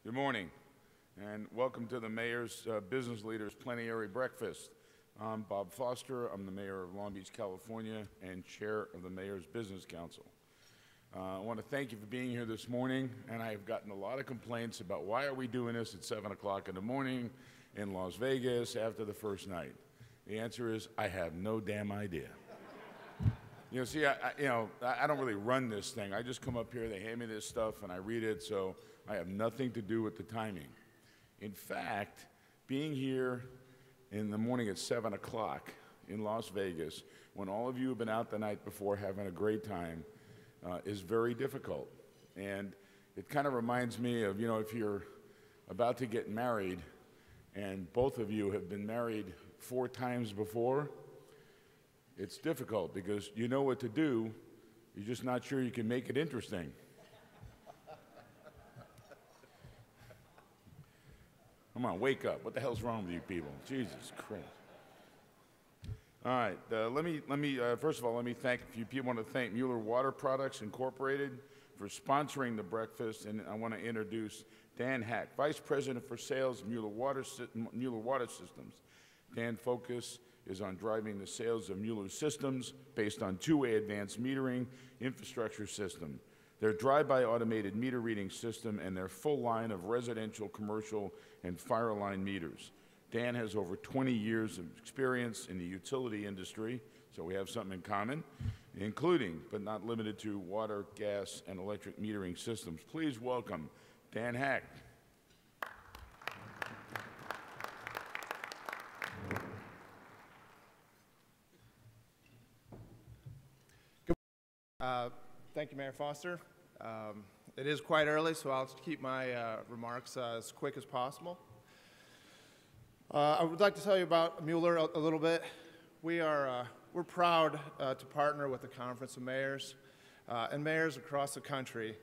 Good morning, and welcome to the Mayor's Business Leaders Plenary Breakfast. I'm Bob Foster. I'm the Mayor of Long Beach, California, and Chair of the Mayor's Business Council. I want to thank you for being here this morning, and I have gotten a lot of complaints about why are we doing this at 7 o'clock in the morning in Las Vegas after the first night. The answer is, I have no damn idea. You know, see, I don't really run this thing. I just come up here, they hand me this stuff, and I read it, so I have nothing to do with the timing. In fact, being here in the morning at 7 o'clock in Las Vegas, when all of you have been out the night before having a great time, is very difficult. And it kind of reminds me of, if you're about to get married, and both of you have been married 4 times before, it's difficult because you know what to do, you're just not sure you can make it interesting. Come on, wake up. What the hell's wrong with you people? Jesus Christ. All right, first of all, let me thank a few people. I want to thank Mueller Water Products Incorporated for sponsoring the breakfast, and I want to introduce Dan Hack, Vice President for Sales, Mueller Water Systems. Dan's focus is on driving the sales of Mueller systems based on two-way advanced metering infrastructure system, their drive-by automated meter reading system, and their full line of residential, commercial, and fire line meters. Dan has over 20 years of experience in the utility industry, so we have something in common, including, but not limited to, water, gas, and electric metering systems. Please welcome Dan Hack. Thank you, Mayor Foster. It is quite early, so I'll keep my remarks as quick as possible. I would like to tell you about Mueller a little bit. We're proud to partner with the Conference of Mayors and mayors across the country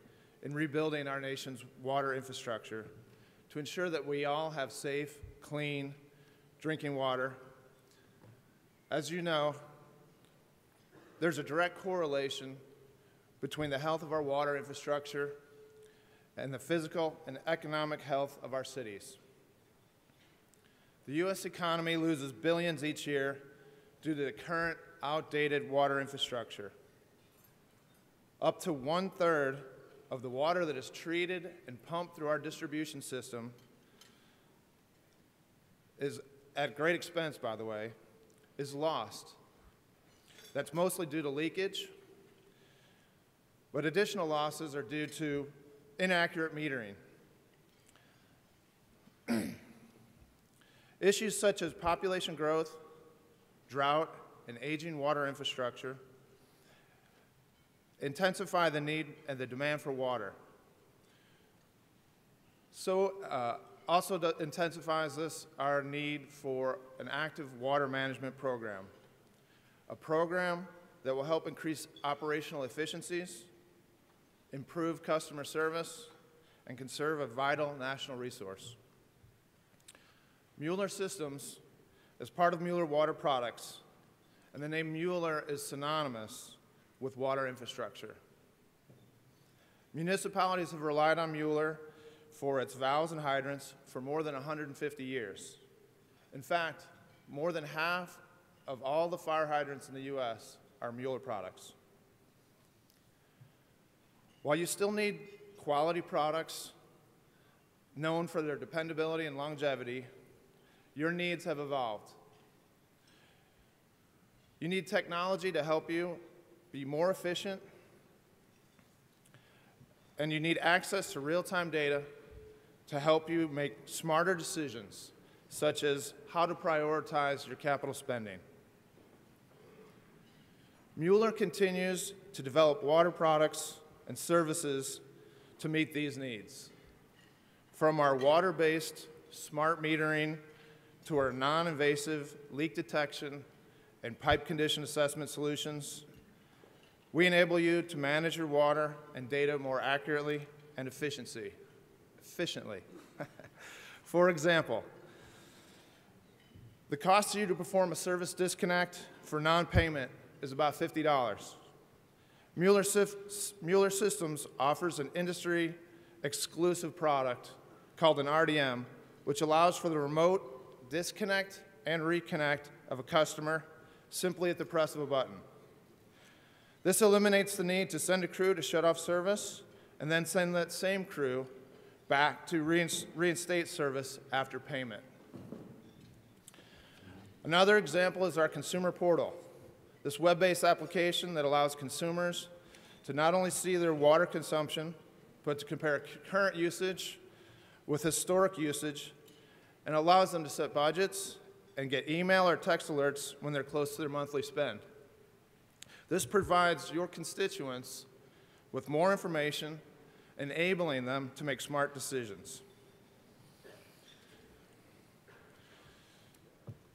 in rebuilding our nation's water infrastructure to ensure that we all have safe, clean drinking water. As you know, there's a direct correlation between the health of our water infrastructure and the physical and economic health of our cities. The U.S. economy loses billions each year due to the current outdated water infrastructure. Up to 1/3 of the water that is treated and pumped through our distribution system is, at great expense, by the way, is lost. That's mostly due to leakage, but additional losses are due to inaccurate metering. Issues such as population growth, drought, and aging water infrastructure intensify the need and the demand for water. So also intensifies this our need for an active water management program, a program that will help increase operational efficiencies, improve customer service, and conserve a vital national resource. Mueller Systems is part of Mueller Water Products, and the name Mueller is synonymous with water infrastructure. Municipalities have relied on Mueller for its valves and hydrants for more than 150 years. In fact, more than half of all the fire hydrants in the U.S. are Mueller products. While you still need quality products known for their dependability and longevity, your needs have evolved. You need technology to help you be more efficient, and you need access to real-time data to help you make smarter decisions, such as how to prioritize your capital spending. Mueller continues to develop water products and services to meet these needs. From our water-based smart metering to our non-invasive leak detection and pipe condition assessment solutions, we enable you to manage your water and data more accurately and efficiently. For example, the cost to you to perform a service disconnect for non-payment is about $50. Mueller Systems offers an industry-exclusive product called an RDM, which allows for the remote disconnect and reconnect of a customer simply at the press of a button. This eliminates the need to send a crew to shut off service and then send that same crew back to reinstate service after payment. Another example is our consumer portal. This web-based application that allows consumers to not only see their water consumption, but to compare current usage with historic usage, and allows them to set budgets and get email or text alerts when they're close to their monthly spend. This provides your constituents with more information, enabling them to make smart decisions.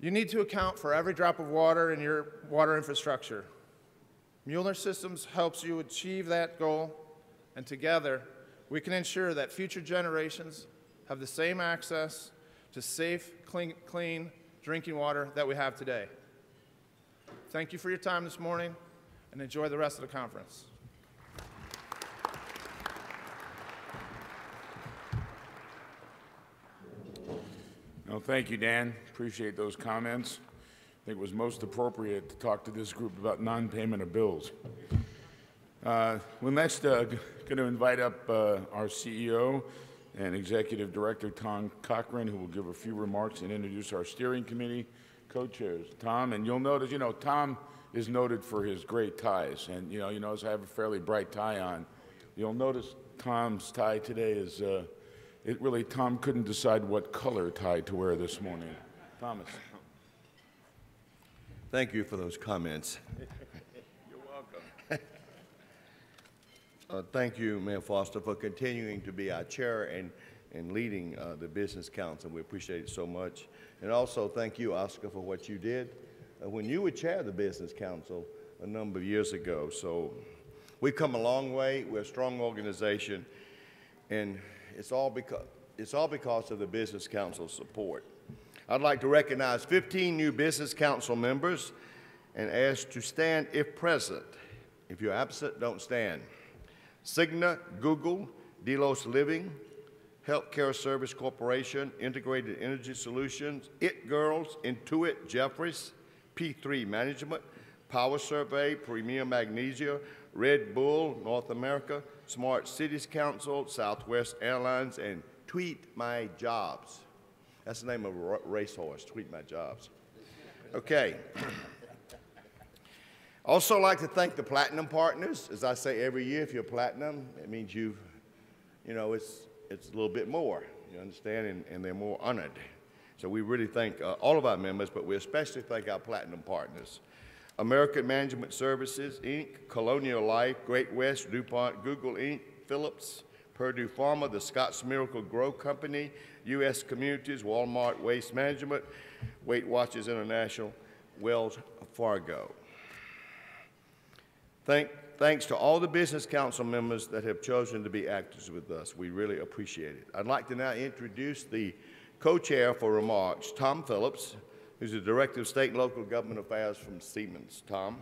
You need to account for every drop of water in your water infrastructure. Mueller Systems helps you achieve that goal, and together we can ensure that future generations have the same access to safe, clean drinking water that we have today. Thank you for your time this morning, and enjoy the rest of the conference. No, thank you, Dan. Appreciate those comments. I think it was most appropriate to talk to this group about non-payment of bills. We're next going to invite up our CEO and Executive Director, Tom Cochran, who will give a few remarks and introduce our steering committee co-chairs. Tom, and you'll notice, Tom is noted for his great ties, and you notice I have a fairly bright tie on. You'll notice Tom's tie today is, Tom couldn't decide what color tie to wear this morning. Thomas. Thank you for those comments. You're welcome. Thank you, Mayor Foster, for continuing to be our chair and leading the Business Council. We appreciate it so much. And also thank you, Oscar, for what you did when you would chair the Business Council a number of years ago. So we've come a long way. We're a strong organization, and it's all because of the Business Council's support. I'd like to recognize 15 new Business Council members and ask to stand if present. If you're absent, don't stand. Cigna, Google, Delos Living, Healthcare Service Corporation, Integrated Energy Solutions, It Girls, Intuit, Jeffries, P3 Management, Power Survey, Premier Magnesia, Red Bull, North America, Smart Cities Council, Southwest Airlines, and Tweet My Jobs. That's the name of a racehorse, Tweet My Jobs. Okay. Also like to thank the Platinum Partners. As I say every year, if you're Platinum, it means it's a little bit more, you understand, and they're more honored. So we really thank all of our members, but we especially thank our Platinum Partners. American Management Services, Inc., Colonial Life, Great West, DuPont, Google, Inc., Phillips, Purdue Pharma, the Scotts Miracle Grow Company, U.S. Communities, Walmart Waste Management, Weight Watchers International, Wells Fargo. Thanks to all the Business Council members that have chosen to be actors with us. We really appreciate it. I'd like to now introduce the co-chair for remarks, Tom Phillips, who's the Director of State and Local Government Affairs from Siemens. Tom.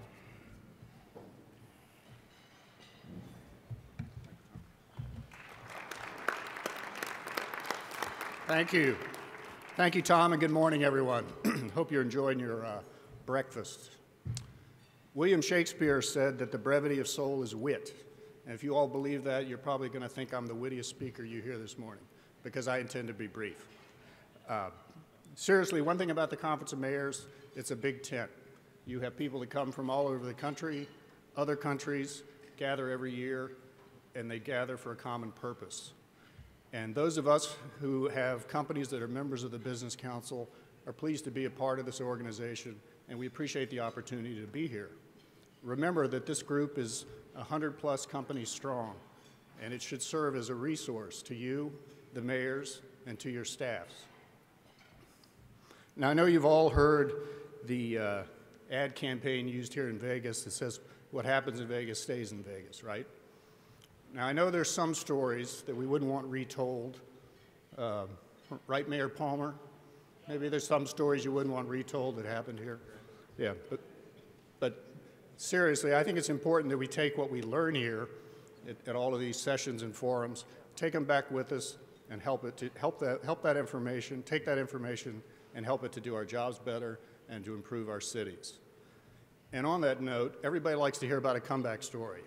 Thank you. Thank you, Tom, and good morning, everyone. Hope you're enjoying your breakfast. William Shakespeare said that the brevity of soul is wit. And if you all believe that, you're probably going to think I'm the wittiest speaker you hear this morning, because I intend to be brief. Seriously, one thing about the Conference of Mayors, it's a big tent. You have people that come from all over the country, other countries, gather every year, and they gather for a common purpose. And those of us who have companies that are members of the Business Council are pleased to be a part of this organization, and we appreciate the opportunity to be here. Remember that this group is 100-plus companies strong, and it should serve as a resource to you, the mayors, and to your staffs. Now, I know you've all heard the ad campaign used here in Vegas that says, what happens in Vegas stays in Vegas, right? Now, I know there's some stories that we wouldn't want retold. Right, Mayor Palmer? Maybe there's some stories you wouldn't want retold that happened here. Yeah, but seriously, I think it's important that we take what we learn here at all of these sessions and forums, take them back with us, and help that information, take that information and help it to do our jobs better and to improve our cities. And on that note, everybody likes to hear about a comeback story.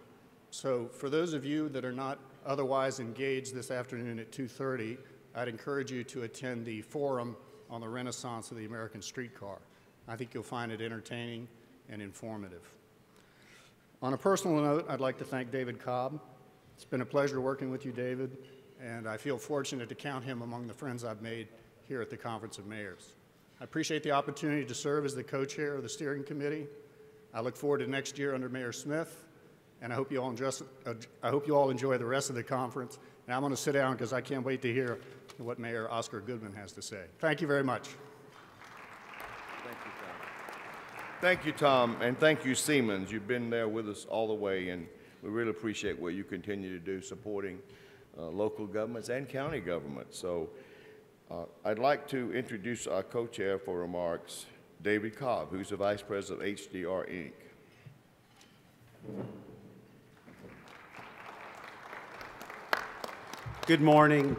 So for those of you that are not otherwise engaged this afternoon at 2:30, I'd encourage you to attend the forum on the renaissance of the American streetcar. I think you'll find it entertaining and informative. On a personal note, I'd like to thank David Cobb. It's been a pleasure working with you, David, and I feel fortunate to count him among the friends I've made here at the Conference of Mayors. I appreciate the opportunity to serve as the co-chair of the steering committee. I look forward to next year under Mayor Smith, and I hope you all enjoy the rest of the conference. And I'm going to sit down because I can't wait to hear what Mayor Oscar Goodman has to say. Thank you very much. Thank you, Tom, and thank you, Siemens. You've been there with us all the way, and we really appreciate what you continue to do supporting local governments and county governments. So I'd like to introduce our co-chair for remarks, David Cobb, who's the Vice President of HDR, Inc. Good morning.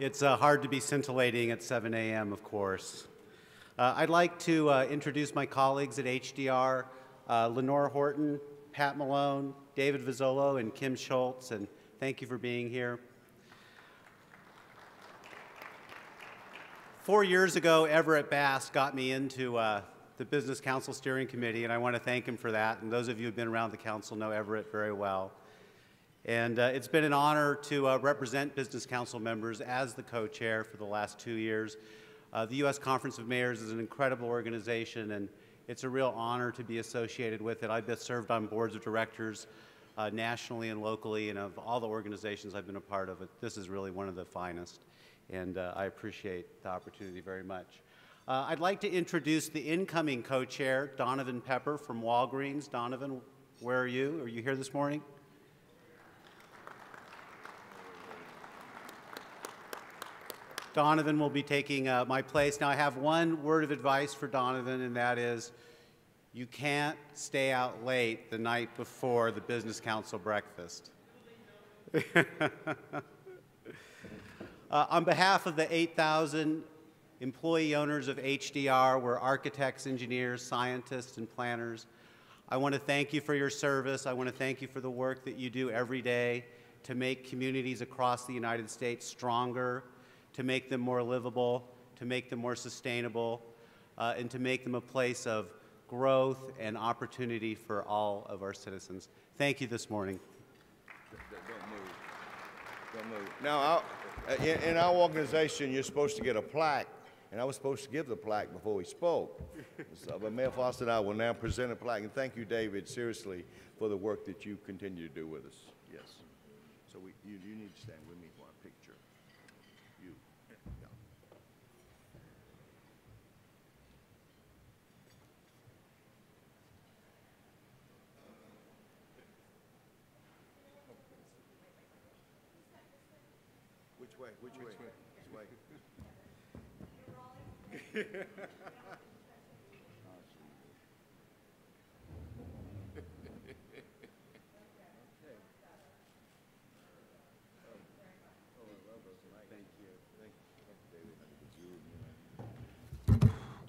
It's hard to be scintillating at 7 a.m., of course. I'd like to introduce my colleagues at HDR, Lenore Horton, Pat Malone, David Vizzolo, and Kim Schultz, and thank you for being here. 4 years ago, Everett Bass got me into the Business Council Steering Committee, and I want to thank him for that. And those of you who have been around the council know Everett very well. And it's been an honor to represent Business Council members as the co-chair for the last 2 years. The U.S. Conference of Mayors is an incredible organization, and it's a real honor to be associated with it. I've been served on boards of directors nationally and locally, and of all the organizations I've been a part of, this is really one of the finest, and I appreciate the opportunity very much. I'd like to introduce the incoming co-chair, Donovan Pepper from Walgreens. Donovan, where are you? Are you here this morning? Donovan will be taking my place. Now, I have one word of advice for Donovan, and that is you can't stay out late the night before the Business Council breakfast. On behalf of the 8,000 employee owners of HDR, we're architects, engineers, scientists, and planners. I want to thank you for your service. I want to thank you for the work that you do every day to make communities across the United States stronger, to make them more livable, to make them more sustainable, and to make them a place of growth and opportunity for all of our citizens. Thank you this morning. Don't move. Don't move. Now, in our organization, you're supposed to get a plaque, and I was supposed to give the plaque before he spoke. So, but Mayor Foster and I will now present a plaque, and thank you, David, seriously, for the work that you continue to do with us. Yes. So you need to stand with me for a picture. You. Yeah. Which way? Which way? Which way?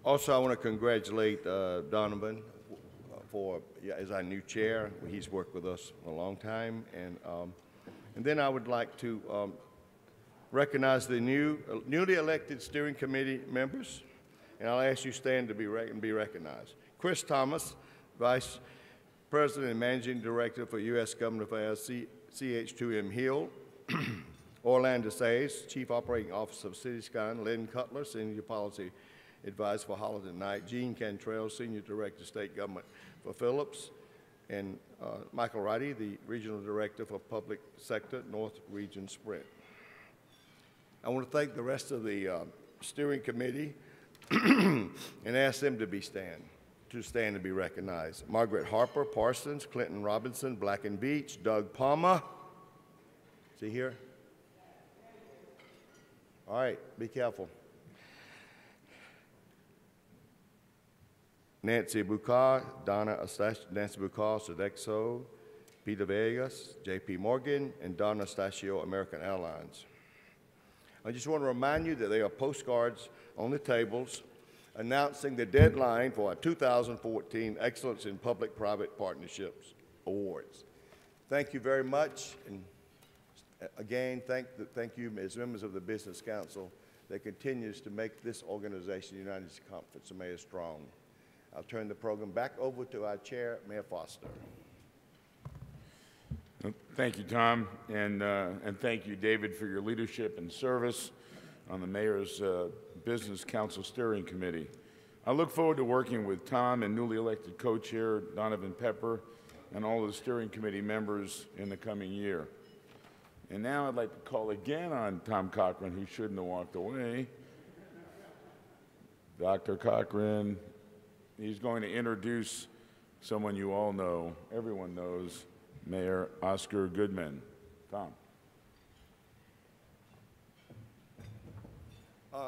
Also, I want to congratulate Donovan as our new chair. He's worked with us a long time, and then I would like to recognize the newly elected steering committee members, and I'll ask you to stand to be recognized. Chris Thomas, Vice President and Managing Director for U.S. Government Affairs, CH2M Hill. Orlando Sayes, Chief Operating Officer of City Scan. Lynn Cutler, Senior Policy Advisor for Holiday Night. Gene Cantrell, Senior Director of State Government for Phillips. And Michael Roddy, the Regional Director for Public Sector, North Region Sprint. I want to thank the rest of the steering committee and ask them to stand and be recognized. Margaret Harper, Parsons, Clinton Robinson, Black and Beach, Doug Palmer. Is he here? All right, be careful. Nancy Bucar, Nancy Bucar, Sodexo, Peter Vegas, J.P. Morgan, and Donna Stachio, American Airlines. I just want to remind you that there are postcards on the tables announcing the deadline for our 2014 Excellence in Public-Private Partnerships Awards. Thank you very much, and again, thank you as members of the Business Council that continues to make this organization, the United States Conference of Mayors, strong. I'll turn the program back over to our chair, Mayor Foster. Thank you, Tom, and thank you, David, for your leadership and service on the Mayor's Business Council Steering Committee. I look forward to working with Tom and newly elected co-chair Donovan Pepper and all of the steering committee members in the coming year. And now I'd like to call again on Tom Cochran, who shouldn't have walked away. Dr. Cochran, he's going to introduce someone you all know, everyone knows, Mayor Oscar Goodman. Tom.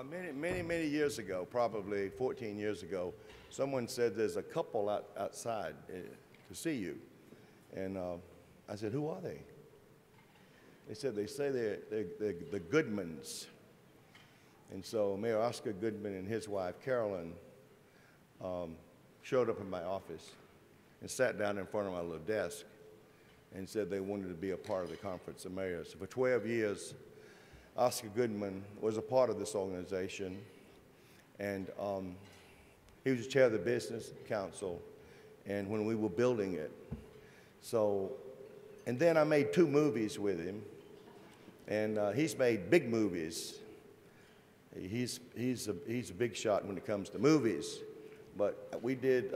Many years ago, probably 14 years ago, someone said there's a couple outside to see you. And I said, who are they? They said, they say they're the Goodmans. And so Mayor Oscar Goodman and his wife, Carolyn, showed up in my office and sat down in front of my little desk and said they wanted to be a part of the Conference of Mayors. So for 12 years, Oscar Goodman was a part of this organization, and he was the chair of the Business Council, and when we were building it. So, and then I made 2 movies with him, and he's made big movies. He's a big shot when it comes to movies. But we did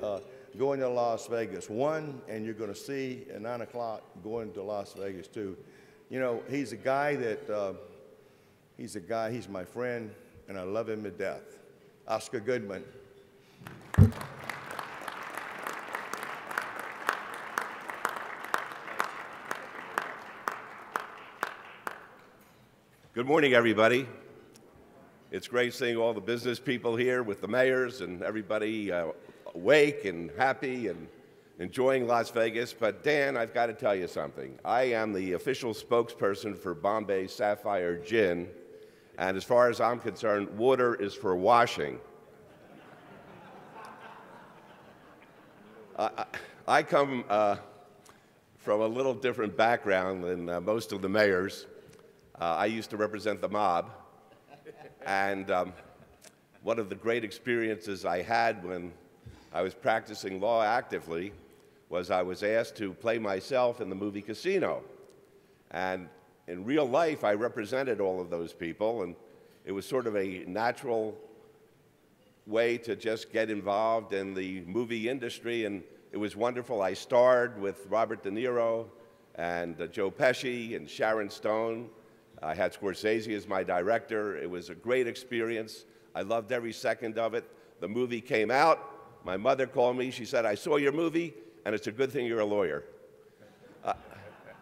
Going to Las Vegas 1, and you're going to see at 9 o'clock Going to Las Vegas 2. You know, he's a guy that, he's my friend, and I love him to death. Oscar Goodman. Good morning, everybody. It's great seeing all the business people here with the mayors and everybody awake and happy and enjoying Las Vegas. But Dan, I've got to tell you something. I am the official spokesperson for Bombay Sapphire Gin, and as far as I'm concerned, water is for washing. I come from a little different background than most of the mayors. I used to represent the mob, and one of the great experiences I had when I was practicing law actively was I was asked to play myself in the movie Casino. And in real life, I represented all of those people, and it was sort of a natural way to just get involved in the movie industry, and it was wonderful. I starred with Robert De Niro and Joe Pesci and Sharon Stone. I had Scorsese as my director. It was a great experience. I loved every second of it. The movie came out. My mother called me. She said, I saw your movie, and it's a good thing you're a lawyer.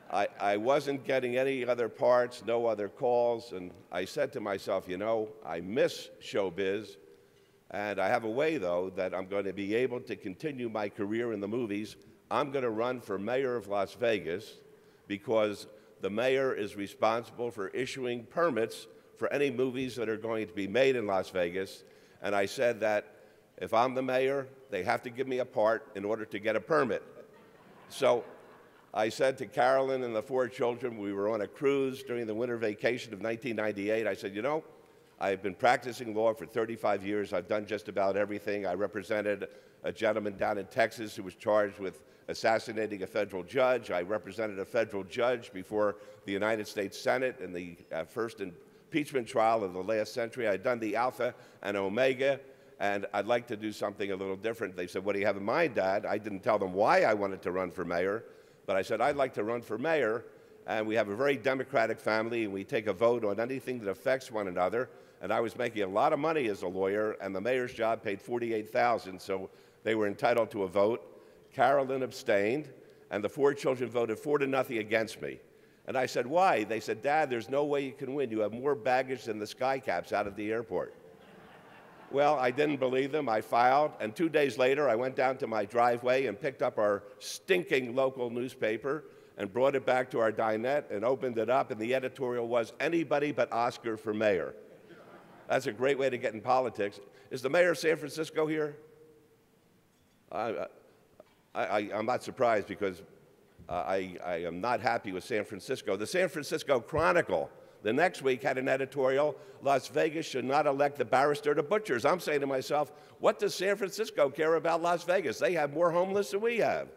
I wasn't getting any other parts, no other calls, and I said to myself, you know, I miss showbiz, and I have a way, though, that I'm going to be able to continue my career in the movies. I'm going to run for mayor of Las Vegas because the mayor is responsible for issuing permits for any movies that are going to be made in Las Vegas. And I said that if I'm the mayor, they have to give me a part in order to get a permit. So I said to Carolyn and the 4 children, we were on a cruise during the winter vacation of 1998. I said, you know, I've been practicing law for 35 years. I've done just about everything. I represented a gentleman down in Texas who was charged with assassinating a federal judge. I represented a federal judge before the United States Senate in the first impeachment trial of the last century. I'd done the Alpha and Omega, and I'd like to do something a little different. They said, what do you have in mind, Dad? I didn't tell them why I wanted to run for mayor, but I said, I'd like to run for mayor, and we have a very democratic family, and we take a vote on anything that affects one another. And I was making a lot of money as a lawyer, and the mayor's job paid $48,000, so they were entitled to a vote. Carolyn abstained, and the 4 children voted 4-0 against me. And I said, why? They said, Dad, there's no way you can win. You have more baggage than the Sky Caps out of the airport. Well, I didn't believe them. I filed, and 2 days later, I went down to my driveway and picked up our stinking local newspaper, and brought it back to our dinette and opened it up, and the editorial was, "Anybody but Oscar for mayor." That's a great way to get in politics. Is the mayor of San Francisco here? I'm not surprised because I am not happy with San Francisco. The San Francisco Chronicle the next week had an editorial, "Las Vegas should not elect the barrister to butchers." I'm saying to myself, what does San Francisco care about Las Vegas? They have more homeless than we have.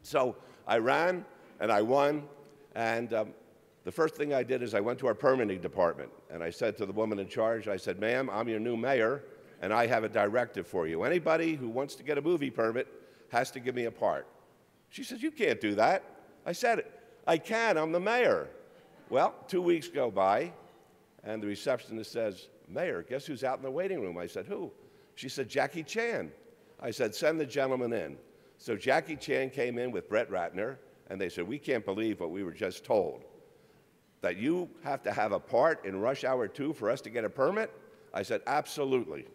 So I ran and I won, and the first thing I did is I went to our permitting department, and I said to the woman in charge, I said, "Ma'am, I'm your new mayor, and I have a directive for you. Anybody who wants to get a movie permit has to give me a part." She says, "You can't do that." I said, "I can, I'm the mayor." Well, 2 weeks go by, and the receptionist says, "Mayor, guess who's out in the waiting room?" I said, "Who?" She said, "Jackie Chan." I said, "Send the gentleman in." So Jackie Chan came in with Brett Ratner, and they said, "We can't believe what we were just told, that you have to have a part in Rush Hour 2 for us to get a permit?" I said, "Absolutely."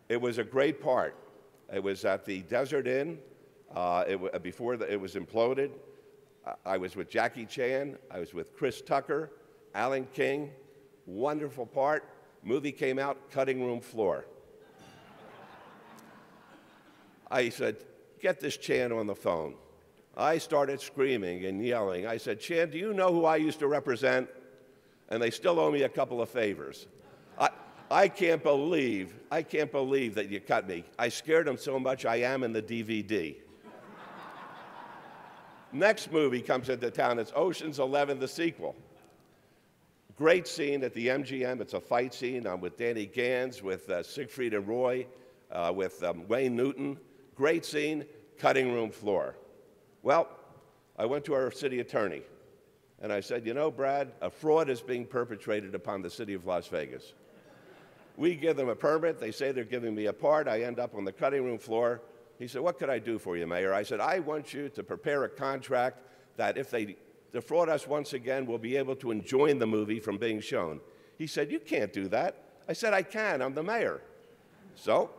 It was a great part. It was at the Desert Inn before it was imploded. I was with Jackie Chan. I was with Chris Tucker, Alan King. Wonderful part. Movie came out, cutting room floor. I said, "Get this Chan on the phone." I started screaming and yelling. I said, "Chan, do you know who I used to represent? And they still owe me a couple of favors. I can't believe that you cut me. I scared them so much I am in the DVD." Next movie comes into town. It's Ocean's 11, the sequel. Great scene at the MGM. It's a fight scene. I'm with Danny Gans, with Siegfried and Roy, with Wayne Newton. Great scene, cutting room floor. Well, I went to our city attorney, and I said, "You know, Brad, a fraud is being perpetrated upon the city of Las Vegas. We give them a permit. They say they're giving me a part. I end up on the cutting room floor." He said, "What could I do for you, Mayor?" I said, "I want you to prepare a contract that if they defraud us once again, we'll be able to enjoin the movie from being shown." He said, "You can't do that." I said, "I can. I'm the mayor." So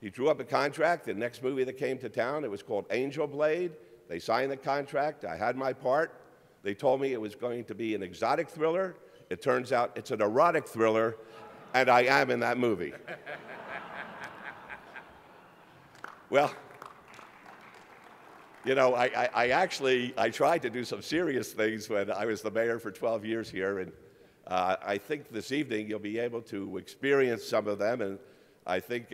he drew up a contract. The next movie that came to town, it was called Angel Blade. They signed the contract. I had my part. They told me it was going to be an exotic thriller. It turns out it's an erotic thriller, and I am in that movie. Well, you know, I tried to do some serious things when I was the mayor for 12 years here, and I think this evening you'll be able to experience some of them, and I think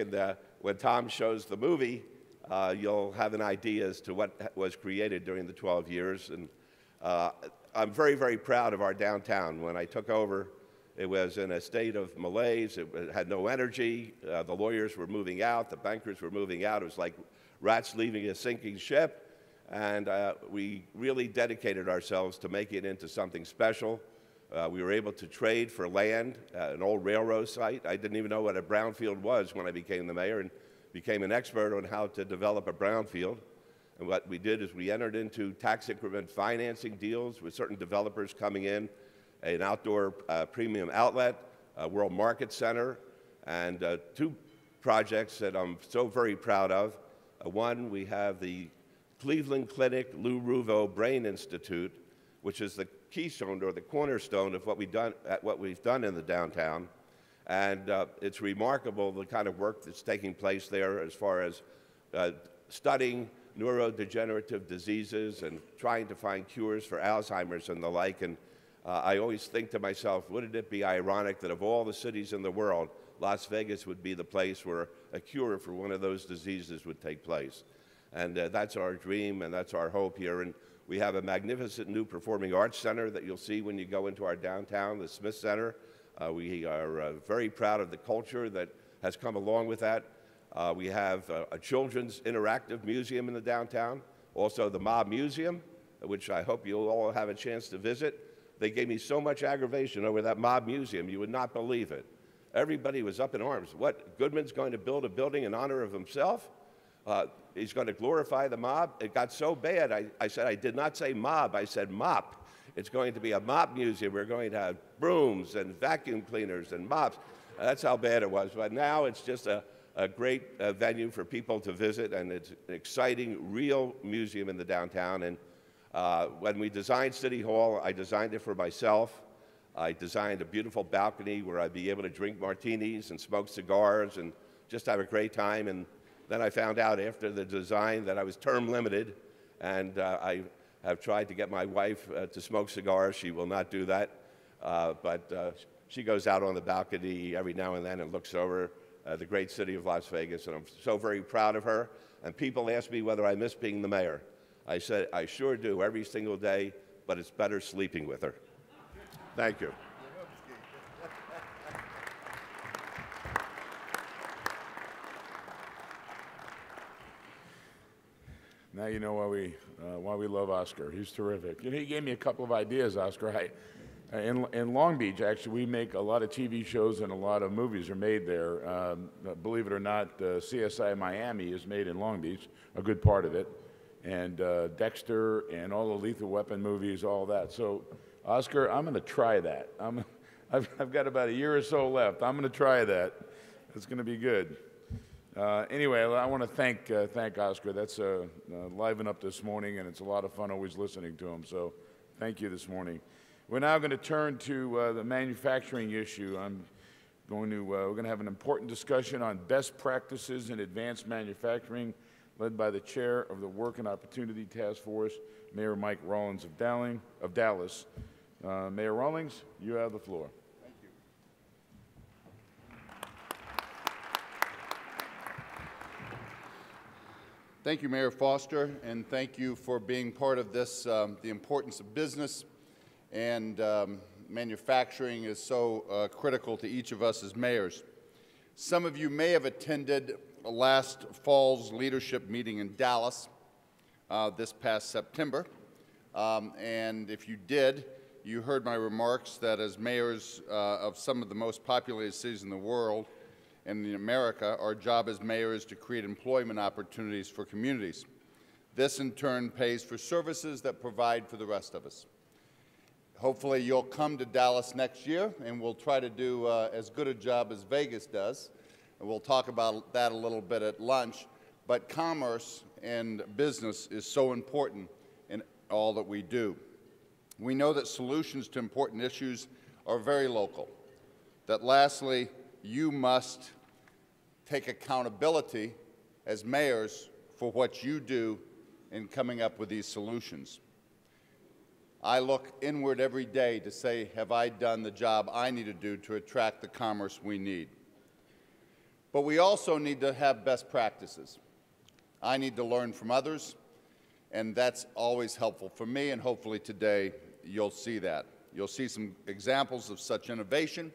when Tom shows the movie, you'll have an idea as to what was created during the 12 years. And I'm very, very proud of our downtown. When I took over, it was in a state of malaise. It had no energy. The lawyers were moving out. The bankers were moving out. It was like rats leaving a sinking ship. And we really dedicated ourselves to making it into something special. We were able to trade for land, an old railroad site. I didn't even know what a brownfield was when I became the mayor, and became an expert on how to develop a brownfield. And what we did is we entered into tax increment financing deals with certain developers coming in, an outdoor premium outlet, a World Market Center, and two projects that I'm so very proud of. One, we have the Cleveland Clinic Lou Ruvo Brain Institute, which is the keystone or the cornerstone of what we've done in the downtown. And it's remarkable the kind of work that's taking place there as far as studying neurodegenerative diseases and trying to find cures for Alzheimer's and the like. And I always think to myself, wouldn't it be ironic that of all the cities in the world, Las Vegas would be the place where a cure for one of those diseases would take place? And that's our dream and that's our hope here. And we have a magnificent new performing arts center that you'll see when you go into our downtown, the Smith Center. We are very proud of the culture that has come along with that. We have a children's interactive museum in the downtown, also the Mob Museum, which I hope you'll all have a chance to visit. They gave me so much aggravation over that Mob Museum, you would not believe it. Everybody was up in arms. What, Goodman's going to build a building in honor of himself? He's going to glorify the mob? It got so bad, I said I did not say mob, I said mop. It's going to be a mop museum. We're going to have brooms and vacuum cleaners and mops. That's how bad it was. But now it's just a great venue for people to visit, and it's an exciting, real museum in the downtown. And When we designed City Hall, I designed it for myself. I designed a beautiful balcony where I'd be able to drink martinis and smoke cigars and just have a great time. And then I found out after the design that I was term limited, and I have tried to get my wife to smoke cigars. She will not do that, but she goes out on the balcony every now and then and looks over the great city of Las Vegas, and I'm so very proud of her. And people ask me whether I miss being the mayor. I said, I sure do every single day, but it's better sleeping with her. Thank you. Now you know why we love Oscar. He's terrific. You know, he gave me a couple of ideas, Oscar. In Long Beach, actually, we make a lot of TV shows and a lot of movies are made there. Believe it or not, CSI Miami is made in Long Beach, a good part of it, and Dexter and all the Lethal Weapon movies, all that. So, Oscar, I'm going to try that. I've got about a year or so left. I'm going to try that. It's going to be good. Anyway, I want to thank Oscar. That's liven up this morning, and it's a lot of fun always listening to him. So, thank you this morning. We're now going to turn to the manufacturing issue. We're going to have an important discussion on best practices in advanced manufacturing, led by the chair of the Work and Opportunity Task Force, Mayor Mike Rawlings of Dallas. Mayor Rawlings, you have the floor. Thank you. Thank you, Mayor Foster, and thank you for being part of this. The importance of business and manufacturing is so critical to each of us as mayors. Some of you may have attended last fall's leadership meeting in Dallas this past September, and if you did, you heard my remarks that as mayors of some of the most populated cities in the world and in America, our job as mayors is to create employment opportunities for communities. This in turn pays for services that provide for the rest of us. Hopefully you'll come to Dallas next year, and we'll try to do as good a job as Vegas does. And we'll talk about that a little bit at lunch. But commerce and business is so important in all that we do. We know that solutions to important issues are very local. That lastly, you must take accountability as mayors for what you do in coming up with these solutions. I look inward every day to say, have I done the job I need to do to attract the commerce we need? But we also need to have best practices. I need to learn from others, and that's always helpful for me, and hopefully today you'll see that. You'll see some examples of such innovation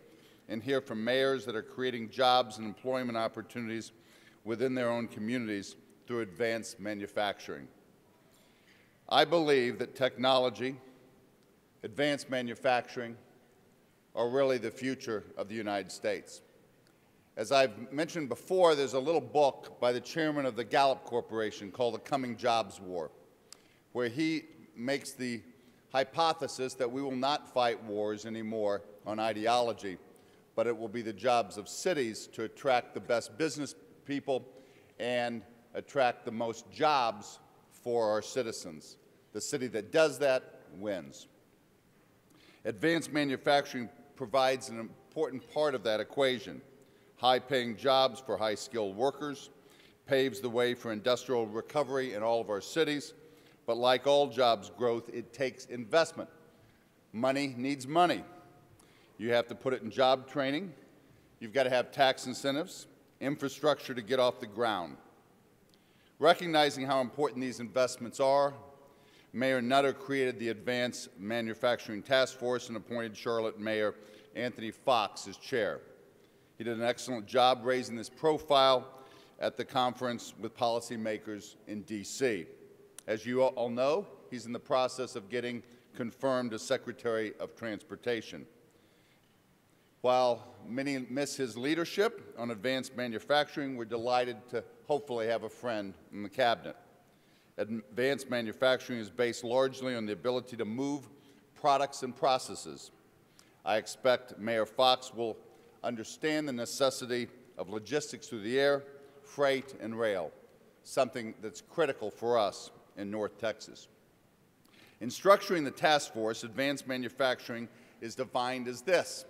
and hear from mayors that are creating jobs and employment opportunities within their own communities through advanced manufacturing. I believe that technology, advanced manufacturing are really the future of the United States. As I've mentioned before, there's a little book by the chairman of the Gallup Corporation called The Coming Jobs War, where he makes the hypothesis that we will not fight wars anymore on ideology, but it will be the jobs of cities to attract the best business people and attract the most jobs for our citizens. The city that does that wins. Advanced manufacturing provides an important part of that equation. High-paying jobs for high-skilled workers paves the way for industrial recovery in all of our cities, but like all jobs growth, it takes investment. Money needs money. You have to put it in job training. You've got to have tax incentives, infrastructure to get off the ground. Recognizing how important these investments are, Mayor Nutter created the Advanced Manufacturing Task Force and appointed Charlotte Mayor Anthony Fox as chair. He did an excellent job raising this profile at the conference with policymakers in D.C. As you all know, he's in the process of getting confirmed as Secretary of Transportation. While many miss his leadership on advanced manufacturing, we're delighted to hopefully have a friend in the cabinet. Advanced manufacturing is based largely on the ability to move products and processes. I expect Mayor Fox will understand the necessity of logistics through the air, freight, and rail, something that's critical for us in North Texas. In structuring the task force, advanced manufacturing is defined as this.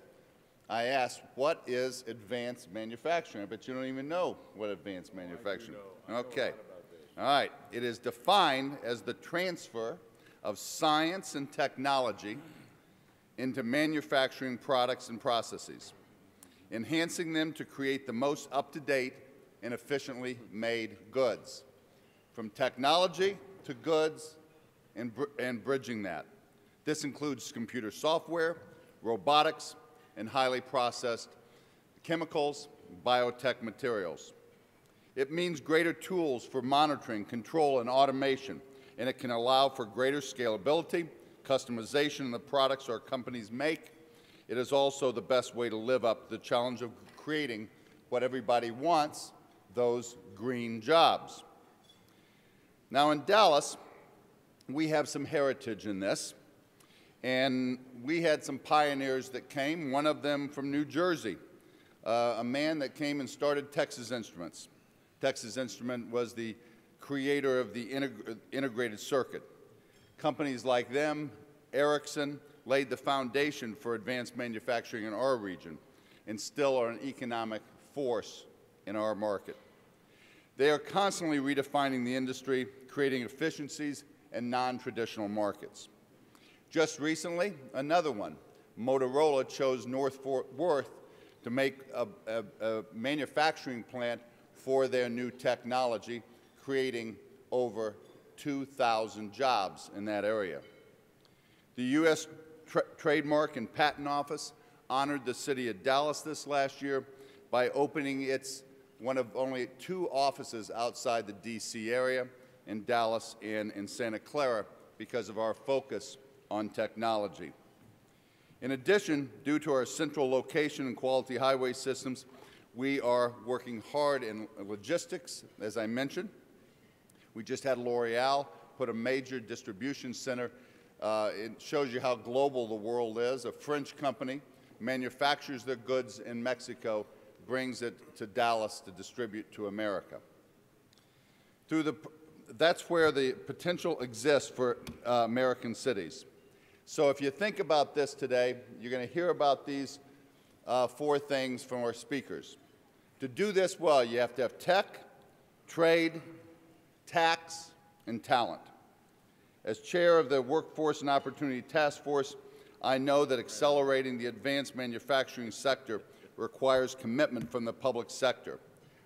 I asked, what is advanced manufacturing? I bet you don't even know what advanced manufacturing is. Okay. All right. It is defined as the transfer of science and technology into manufacturing products and processes, enhancing them to create the most up-to-date and efficiently made goods. From technology to goods and bridging that. This includes computer software, robotics, and highly processed chemicals, biotech materials. It means greater tools for monitoring, control, and automation, and it can allow for greater scalability, customization in the products our companies make. It is also the best way to live up to the challenge of creating what everybody wants, those green jobs. Now in Dallas, we have some heritage in this, and we had some pioneers that came, one of them from New Jersey, a man that came and started Texas Instruments. Texas Instrument was the creator of the integrated circuit. Companies like them, Ericsson, laid the foundation for advanced manufacturing in our region and still are an economic force in our market. They are constantly redefining the industry, creating efficiencies and non-traditional markets. Just recently, another one, Motorola chose North Fort Worth to make a manufacturing plant for their new technology, creating over 2,000 jobs in that area. The U.S. Trademark and Patent Office honored the city of Dallas this last year by opening its one of only 2 offices outside the D.C. area, in Dallas and in Santa Clara, because of our focus on technology. In addition, due to our central location and quality highway systems, we are working hard in logistics, as I mentioned. We just had L'Oreal put a major distribution center. It shows you how global the world is. A French company manufactures their goods in Mexico, brings it to Dallas to distribute to America. That's where the potential exists for American cities. So if you think about this today, you're going to hear about these 4 things from our speakers. To do this well, you have to have tech, trade, tax, and talent. As chair of the Workforce and Opportunity Task Force, I know that accelerating the advanced manufacturing sector requires commitment from the public sector,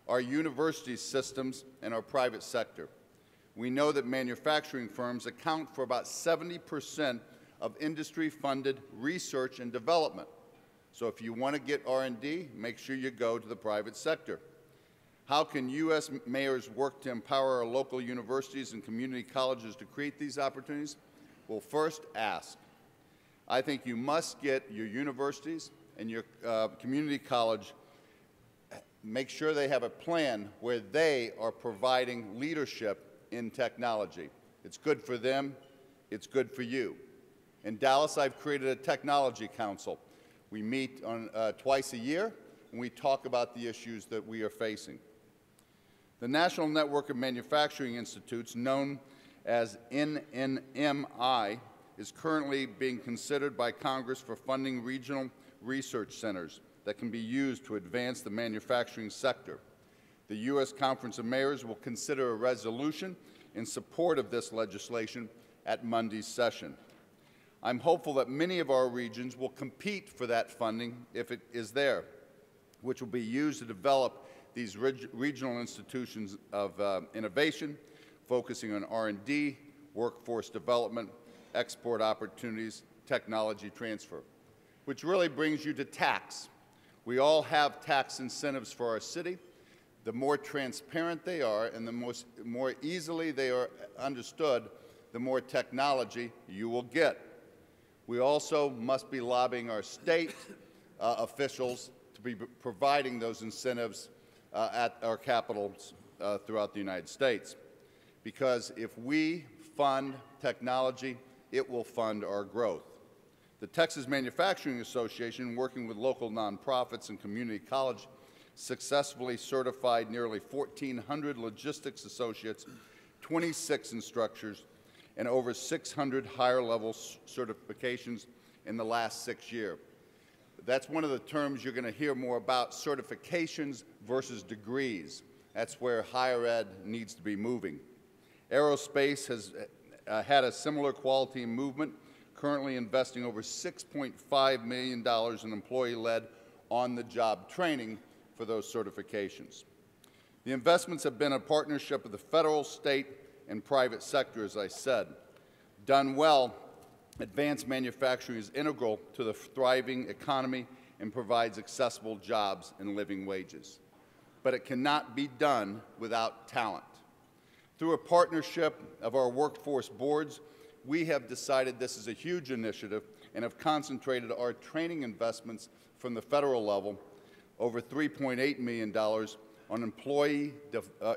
our university systems, and our private sector. We know that manufacturing firms account for about 70% of industry-funded research and development. So if you want to get R&D, make sure you go to the private sector. How can U.S. mayors work to empower our local universities and community colleges to create these opportunities? Well, first, ask. I think you must get your universities and your community college, make sure they have a plan where they are providing leadership in technology. It's good for them. It's good for you. In Dallas, I've created a technology council. We meet on, twice a year, and we talk about the issues that we are facing. The National Network of Manufacturing Institutes, known as NNMI, is currently being considered by Congress for funding regional research centers that can be used to advance the manufacturing sector. The U.S. Conference of Mayors will consider a resolution in support of this legislation at Monday's session. I'm hopeful that many of our regions will compete for that funding if it is there, which will be used to develop these regional institutions of innovation, focusing on R&D, workforce development, export opportunities, technology transfer, which really brings you to tax. We all have tax incentives for our city. The more transparent they are and the more easily they are understood, the more technology you will get. We also must be lobbying our state officials to be providing those incentives at our capitals throughout the United States. Because if we fund technology, it will fund our growth. The Texas Manufacturing Association, working with local nonprofits and community college, successfully certified nearly 1,400 logistics associates, 26 instructors, and over 600 higher-level certifications in the last 6 years. That's one of the terms you're going to hear more about, certifications versus degrees. That's where higher ed needs to be moving. Aerospace has had a similar quality movement, currently investing over $6.5 million in employee-led on-the-job training for those certifications. The investments have been a partnership of the federal, state, and private sector, as I said. Done well, advanced manufacturing is integral to the thriving economy and provides accessible jobs and living wages. But it cannot be done without talent. Through a partnership of our workforce boards, we have decided this is a huge initiative and have concentrated our training investments from the federal level, over $3.8 million, on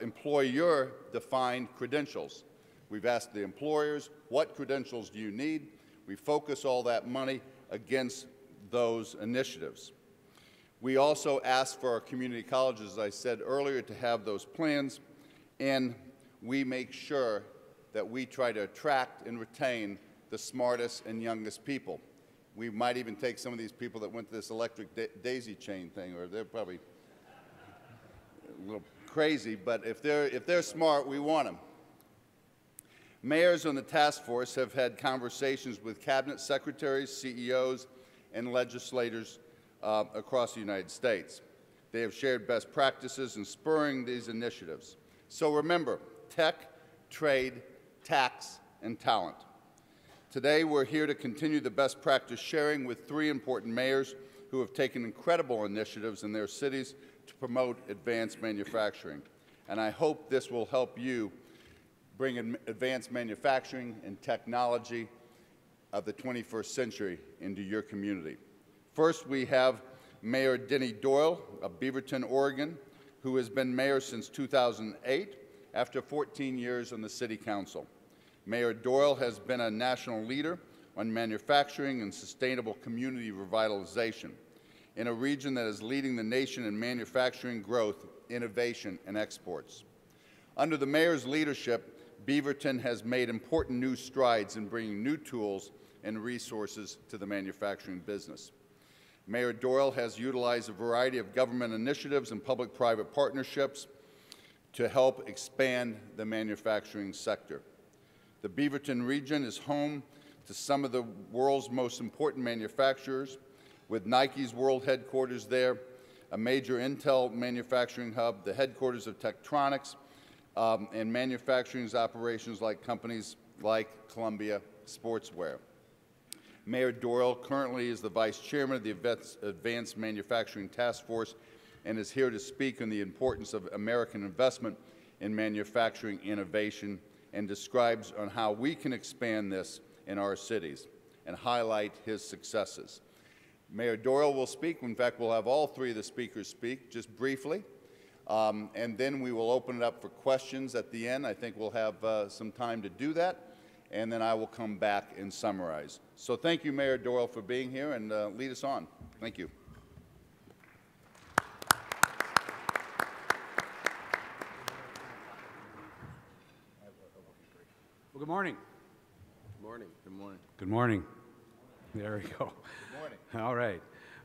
employer-defined credentials. We've asked the employers, what credentials do you need? We focus all that money against those initiatives. We also ask for our community colleges, as I said earlier, to have those plans, and we make sure that we try to attract and retain the smartest and youngest people. We might even take some of these people that went to this electric daisy chain thing, or they're probably a little crazy, but if they're smart, we want them. Mayors on the task force have had conversations with cabinet secretaries, CEOs, and legislators across the United States. They have shared best practices in spurring these initiatives. So remember, tech, trade, tax, and talent. Today, we're here to continue the best practice sharing with 3 important mayors who have taken incredible initiatives in their cities to promote advanced manufacturing. And I hope this will help you bring advanced manufacturing and technology of the 21st century into your community. First, we have Mayor Denny Doyle of Beaverton, Oregon, who has been mayor since 2008 after 14 years on the City Council. Mayor Doyle has been a national leader on manufacturing and sustainable community revitalization in a region that is leading the nation in manufacturing growth, innovation, and exports. Under the mayor's leadership, Beaverton has made important new strides in bringing new tools and resources to the manufacturing business. Mayor Doyle has utilized a variety of government initiatives and public-private partnerships to help expand the manufacturing sector. The Beaverton region is home to some of the world's most important manufacturers, with Nike's world headquarters there, a major Intel manufacturing hub, the headquarters of Tektronix, and manufacturing operations like companies like Columbia Sportswear. Mayor Doyle currently is the Vice Chairman of the Advanced Manufacturing Task Force and is here to speak on the importance of American investment in manufacturing innovation and describes on how we can expand this in our cities and highlight his successes. Mayor Doyle will speak. In fact, we'll have all 3 of the speakers speak just briefly. And then we will open it up for questions at the end. I think we'll have some time to do that, and then I will come back and summarize. So thank you, Mayor Doyle, for being here, and lead us on. Thank you. Well, good morning. Good morning. Good morning. Good morning. There we go. Good morning. All right.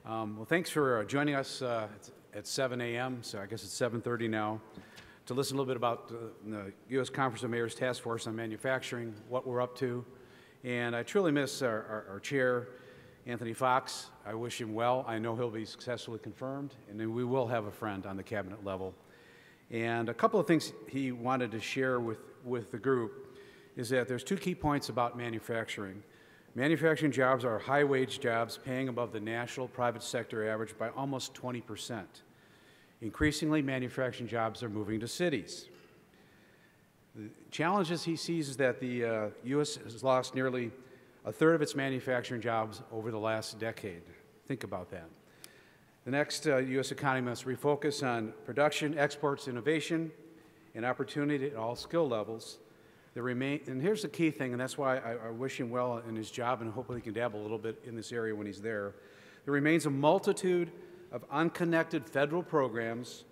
Well, thanks for joining us at 7 a.m., so I guess it's 7:30 now, to listen a little bit about the U.S. Conference of Mayors Task Force on Manufacturing, what we're up to. And I truly miss our chair, Anthony Fox. I wish him well. I know he'll be successfully confirmed, and then we will have a friend on the cabinet level. And a couple of things he wanted to share with the group is that there's 2 key points about manufacturing. Manufacturing jobs are high-wage jobs paying above the national private sector average by almost 20%. Increasingly, manufacturing jobs are moving to cities. The challenges he sees is that the U.S. has lost nearly a third of its manufacturing jobs over the last decade. Think about that. The next U.S. economy must refocus on production, exports, innovation, and opportunity at all skill levels. And here's the key thing, and that's why I wish him well in his job, and hopefully he can dabble a little bit in this area when he's there. There remains a multitude of unconnected federal programs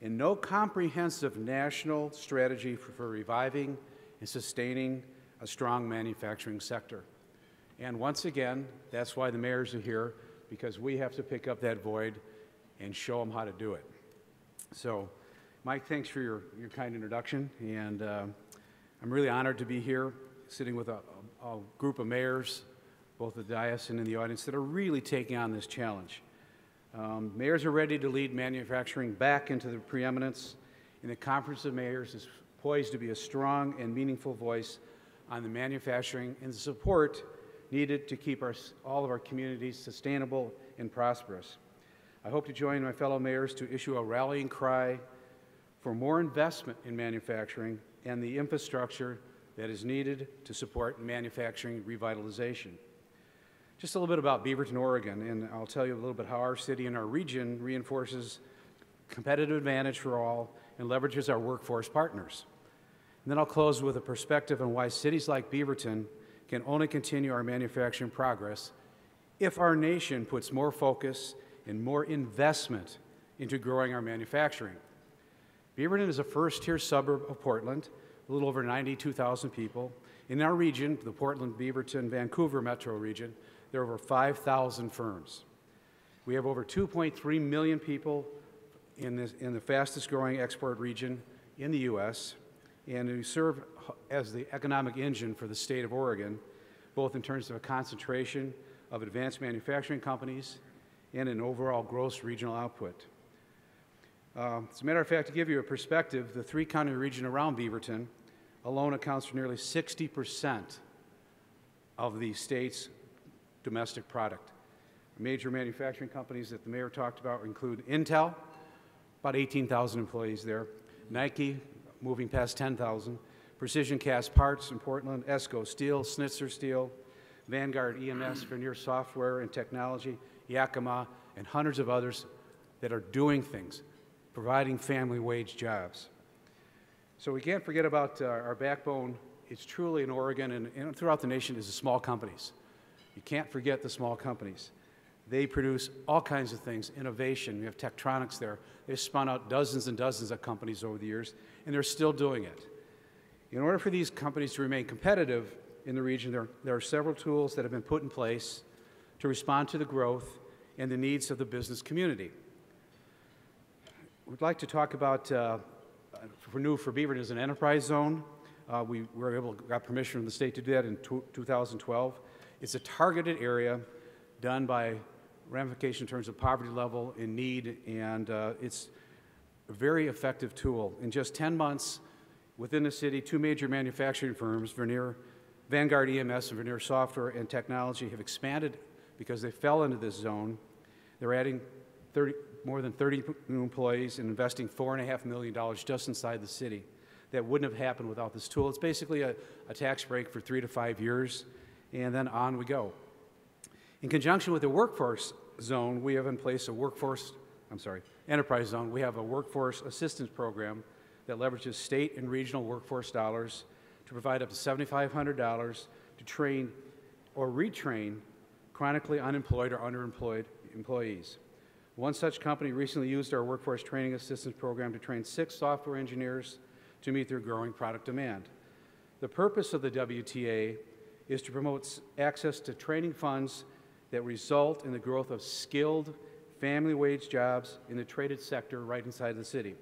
and no comprehensive national strategy for reviving and sustaining a strong manufacturing sector. And once again, that's why the mayors are here, because we have to pick up that void and show them how to do it. So, Mike, thanks for your kind introduction, and I'm really honored to be here, sitting with a group of mayors, both the dais and in the audience, that are really taking on this challenge. Mayors are ready to lead manufacturing back into the preeminence, and the Conference of Mayors is poised to be a strong and meaningful voice on the manufacturing and the support needed to keep all of our communities sustainable and prosperous. I hope to join my fellow mayors to issue a rallying cry for more investment in manufacturing and the infrastructure that is needed to support manufacturing revitalization. Just a little bit about Beaverton, Oregon, and I'll tell you a little bit how our city and our region reinforces competitive advantage for all and leverages our workforce partners. And then I'll close with a perspective on why cities like Beaverton can only continue our manufacturing progress if our nation puts more focus and more investment into growing our manufacturing. Beaverton is a first-tier suburb of Portland, a little over 92,000 people. In our region, the Portland, Beaverton, Vancouver metro region, there are over 5,000 firms. We have over 2.3 million people in the fastest-growing export region in the U.S., and we serve as the economic engine for the state of Oregon, both in terms of a concentration of advanced manufacturing companies and an overall gross regional output. As a matter of fact, to give you a perspective, the three-county region around Beaverton alone accounts for nearly 60% of the state's domestic product. Major manufacturing companies that the mayor talked about include Intel, about 18,000 employees there, Nike, moving past 10,000, Precision Cast Parts in Portland, ESCO Steel, Schnitzer Steel, Vanguard EMS, Vernier Software and Technology, Yakima, and hundreds of others that are doing things, providing family wage jobs. So we can't forget about our backbone. It's truly in Oregon and throughout the nation is the small companies. You can't forget the small companies. They produce all kinds of things, innovation. We have Tektronix there. They've spun out dozens and dozens of companies over the years, and they're still doing it. In order for these companies to remain competitive in the region, there are several tools that have been put in place to respond to the growth and the needs of the business community. We'd like to talk about, for Beaverton as an enterprise zone. We got permission from the state to do that in 2012. It's a targeted area done by ramification in terms of poverty level and need, and it's a very effective tool. In just 10 months, within the city, two major manufacturing firms, Vanguard EMS and Vernier Software and Technology, have expanded because they fell into this zone. They're adding more than 30 new employees and investing $4.5 million just inside the city. That wouldn't have happened without this tool. It's basically a tax break for 3 to 5 years, and then on we go. In conjunction with the workforce zone, we have in place enterprise zone. We have a workforce assistance program that leverages state and regional workforce dollars to provide up to $7,500 to train or retrain chronically unemployed or underemployed employees. One such company recently used our workforce training assistance program to train 6 software engineers to meet their growing product demand. The purpose of the WTA is to promote access to training funds that result in the growth of skilled family wage jobs in the traded sector right inside the city.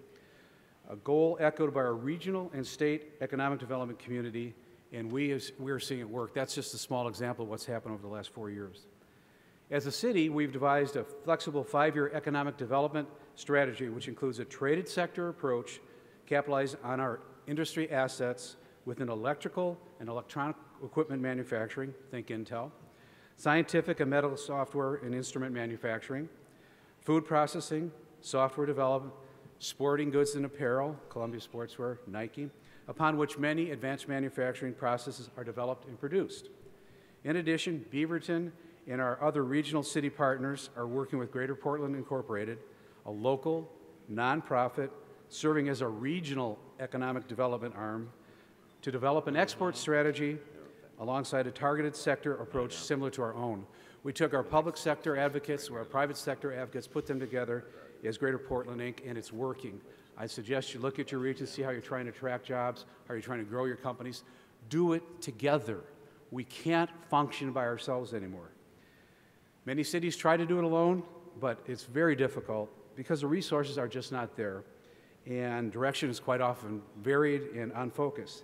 A goal echoed by our regional and state economic development community, and we're seeing it work. That's just a small example of what's happened over the last 4 years. As a city, we've devised a flexible 5-year economic development strategy, which includes a traded sector approach, capitalized on our industry assets within electrical and electronic equipment manufacturing, think Intel, scientific and medical software and instrument manufacturing, food processing, software development, sporting goods and apparel, Columbia Sportswear, Nike, upon which many advanced manufacturing processes are developed and produced. In addition, Beaverton and our other regional city partners are working with Greater Portland Incorporated, a local nonprofit serving as a regional economic development arm, to develop an export strategy alongside a targeted sector approach similar to our own. We took our public sector advocates, our private sector advocates, put them together as Greater Portland, Inc., and it's working. I suggest you look at your region, see how you're trying to attract jobs, how you're trying to grow your companies. do it together. We can't function by ourselves anymore. Many cities try to do it alone, but it's very difficult because the resources are just not there, and direction is quite often varied and unfocused.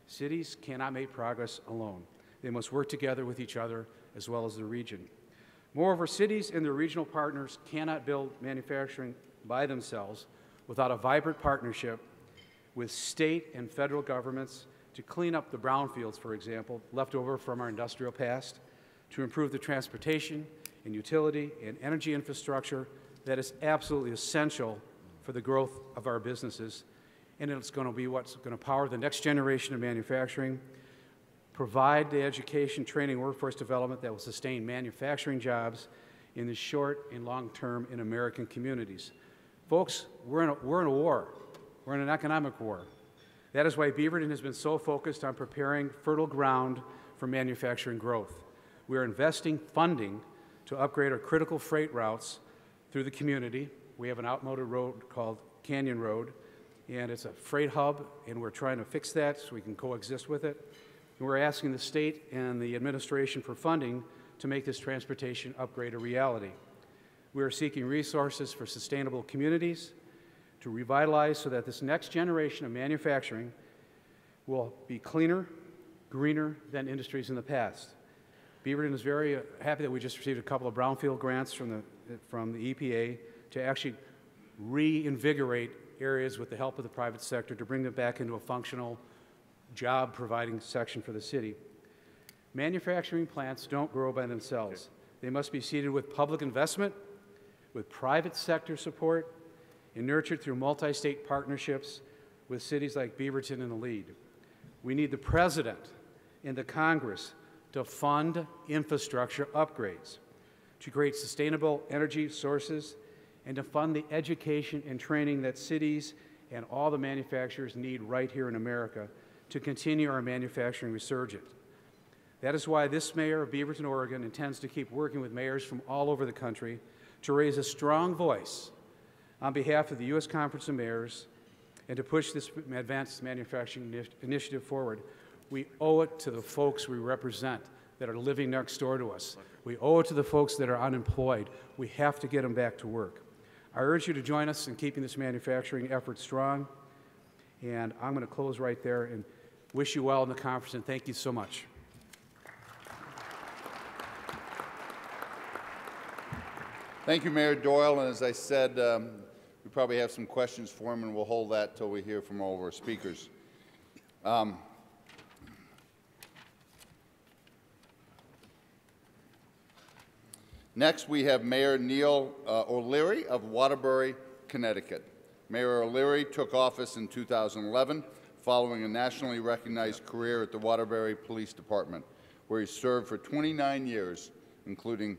Cities cannot make progress alone. They must work together with each other as well as the region. Moreover, cities and their regional partners cannot build manufacturing by themselves without a vibrant partnership with state and federal governments to clean up the brownfields, for example, left over from our industrial past, to improve the transportation and utility and energy infrastructure that is absolutely essential for the growth of our businesses. And it's going to be what's going to power the next generation of manufacturing, provide the education, training, workforce development that will sustain manufacturing jobs in the short and long term in American communities. Folks, we're in a war. We're in an economic war. That is why Beaverton has been so focused on preparing fertile ground for manufacturing growth. We are investing funding to upgrade our critical freight routes through the community. We have an outmoded road called Canyon Road, and it's a freight hub, and we're trying to fix that so we can coexist with it. And we're asking the state and the administration for funding to make this transportation upgrade a reality. We are seeking resources for sustainable communities to revitalize so that this next generation of manufacturing will be cleaner, greener than industries in the past. Beaverton is very happy that we just received a couple of brownfield grants from the EPA to actually reinvigorate areas with the help of the private sector to bring them back into a functional job-providing section for the city. Manufacturing plants don't grow by themselves. They must be seeded with public investment, with private sector support, and nurtured through multi-state partnerships with cities like Beaverton in the lead. We need the President and the Congress to fund infrastructure upgrades, to create sustainable energy sources, and to fund the education and training that cities and all the manufacturers need right here in America to continue our manufacturing resurgence. That is why this mayor of Beaverton, Oregon, intends to keep working with mayors from all over the country to raise a strong voice on behalf of the U.S. Conference of Mayors and to push this advanced manufacturing initiative forward. We owe it to the folks we represent that are living next door to us. We owe it to the folks that are unemployed. We have to get them back to work. I urge you to join us in keeping this manufacturing effort strong, and I'm going to close right there and wish you well in the conference, and thank you so much. Thank you, Mayor Doyle, and as I said, we probably have some questions for him, and we'll hold that till we hear from all of our speakers. Next, we have Mayor Neil O'Leary of Waterbury, Connecticut. Mayor O'Leary took office in 2011 following a nationally recognized career at the Waterbury Police Department, where he served for 29 years, including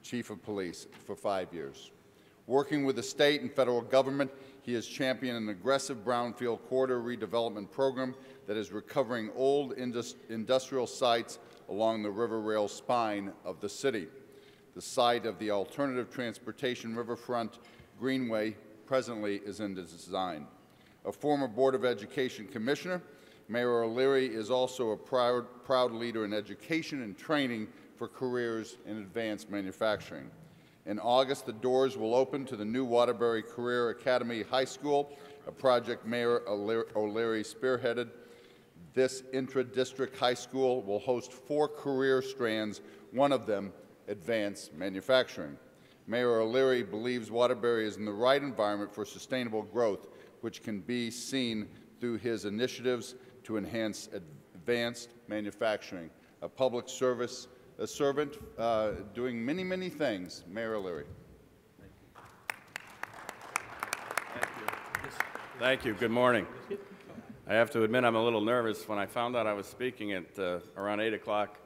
Chief of Police for 5 years. Working with the state and federal government, he has championed an aggressive brownfield corridor redevelopment program that is recovering old industrial sites along the river rail spine of the city. The site of the alternative transportation riverfront greenway presently is in design. A former Board of Education commissioner, Mayor O'Leary is also a proud leader in education and training for careers in advanced manufacturing. In August, the doors will open to the new Waterbury Career Academy High School, a project Mayor O'Leary spearheaded. This intra-district high school will host 4 career strands, one of them advanced manufacturing. Mayor O'Leary believes Waterbury is in the right environment for sustainable growth, which can be seen through his initiatives to enhance advanced manufacturing. A public service, a servant doing many, many things. Mayor O'Leary. Thank you. Good morning. I have to admit I'm a little nervous. When I found out I was speaking at around 8 o'clock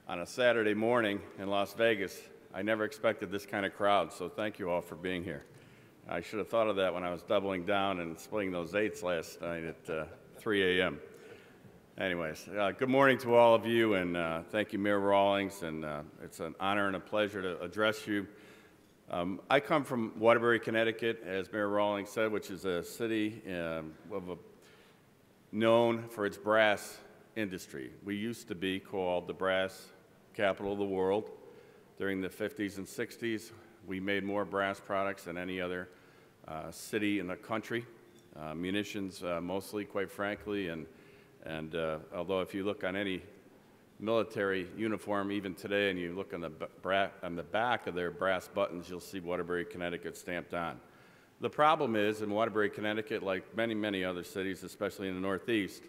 on a Saturday morning in Las Vegas, I never expected this kind of crowd, so thank you all for being here. I should have thought of that when I was doubling down and splitting those 8s last night at 3 a.m. Anyways, good morning to all of you, and thank you, Mayor Rawlings, and it's an honor and a pleasure to address you. I come from Waterbury, Connecticut, as Mayor Rawlings said, which is a city known for its brass industry. We used to be called the brass capital of the world. During the 50s and 60s, we made more brass products than any other city in the country. Munitions mostly, quite frankly, and although if you look on any military uniform even today and you look on the back of their brass buttons, you'll see Waterbury, Connecticut stamped on. The problem is, in Waterbury, Connecticut, like many, many other cities, especially in the Northeast,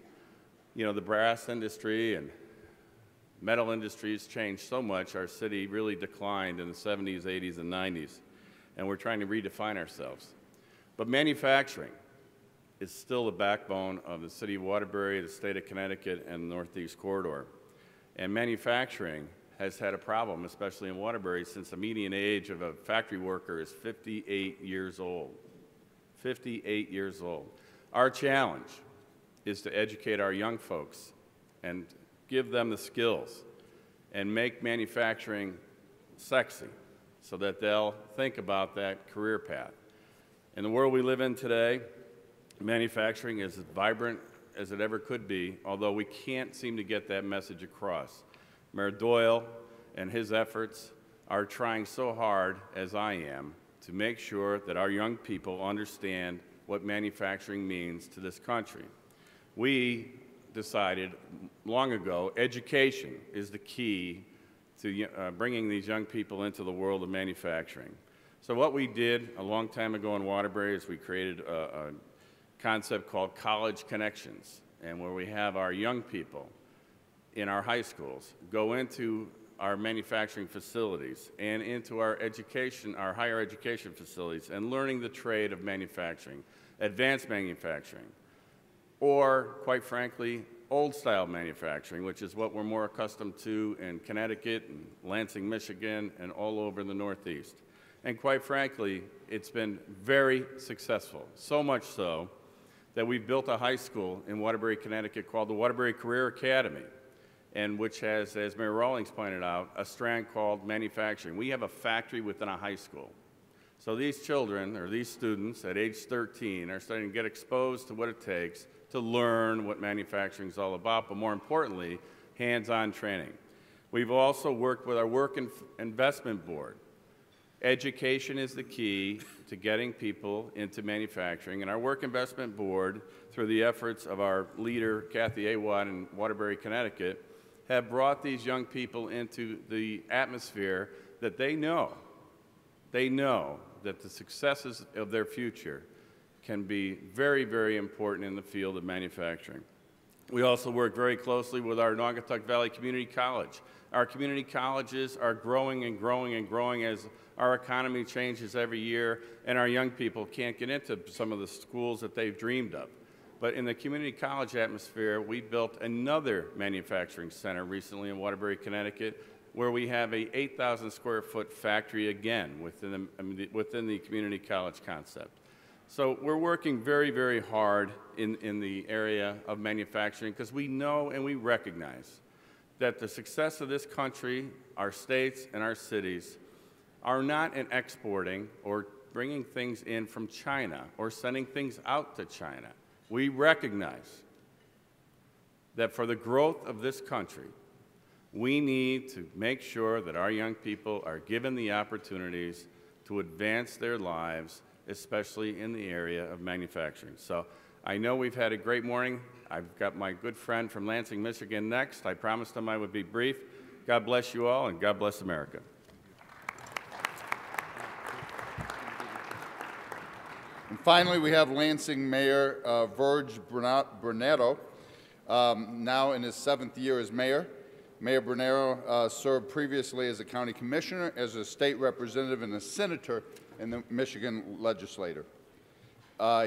you know, the brass industry and metal industries changed so much, our city really declined in the 70s, 80s, and 90s, and we're trying to redefine ourselves. But manufacturing is still the backbone of the city of Waterbury, the state of Connecticut, and the Northeast Corridor. And manufacturing has had a problem, especially in Waterbury, since the median age of a factory worker is 58 years old. 58 years old. Our challenge is to educate our young folks and give them the skills and make manufacturing sexy so that they'll think about that career path. In the world we live in today, manufacturing is as vibrant as it ever could be, although we can't seem to get that message across. Mayor Doyle and his efforts are trying so hard, as I am, to make sure that our young people understand what manufacturing means to this country. We decided long ago education is the key to bringing these young people into the world of manufacturing. So what we did a long time ago in Waterbury is we created a concept called College Connections, and where we have our young people in our high schools go into our manufacturing facilities and into our education, our higher education facilities, and learning the trade of manufacturing, advanced manufacturing, or, quite frankly, old-style manufacturing, which is what we're more accustomed to in Connecticut and Lansing, Michigan, and all over the Northeast. And quite frankly, it's been very successful, so much so that we've built a high school in Waterbury, Connecticut called the Waterbury Career Academy, and which has, as Mayor Rawlings pointed out, a strand called manufacturing. We have a factory within a high school. So these children, or these students at age 13, are starting to get exposed to what it takes to learn what manufacturing is all about, but more importantly, hands-on training. We've also worked with our Work Investment Board. Education is the key to getting people into manufacturing, and our Work Investment Board, through the efforts of our leader, Kathy Awad in Waterbury, Connecticut, have brought these young people into the atmosphere that they know that the successes of their future can be very, very important in the field of manufacturing. We also work very closely with our Naugatuck Valley Community College. Our community colleges are growing and growing and growing as our economy changes every year, and our young people can't get into some of the schools that they've dreamed of. But in the community college atmosphere, we built another manufacturing center recently in Waterbury, Connecticut, where we have a 8,000 square foot factory again within the community college concept. So we're working very, very hard in the area of manufacturing because we know and we recognize that the success of this country, our states and our cities, are not in exporting or bringing things in from China or sending things out to China. We recognize that for the growth of this country, we need to make sure that our young people are given the opportunities to advance their lives, especially in the area of manufacturing. So I know we've had a great morning. I've got my good friend from Lansing, Michigan next. I promised him I would be brief. God bless you all, and God bless America. And finally, we have Lansing Mayor Virg Brunetto, now in his 7th year as mayor. Mayor Brunetto served previously as a county commissioner, as a state representative, and a senator in the Michigan legislature.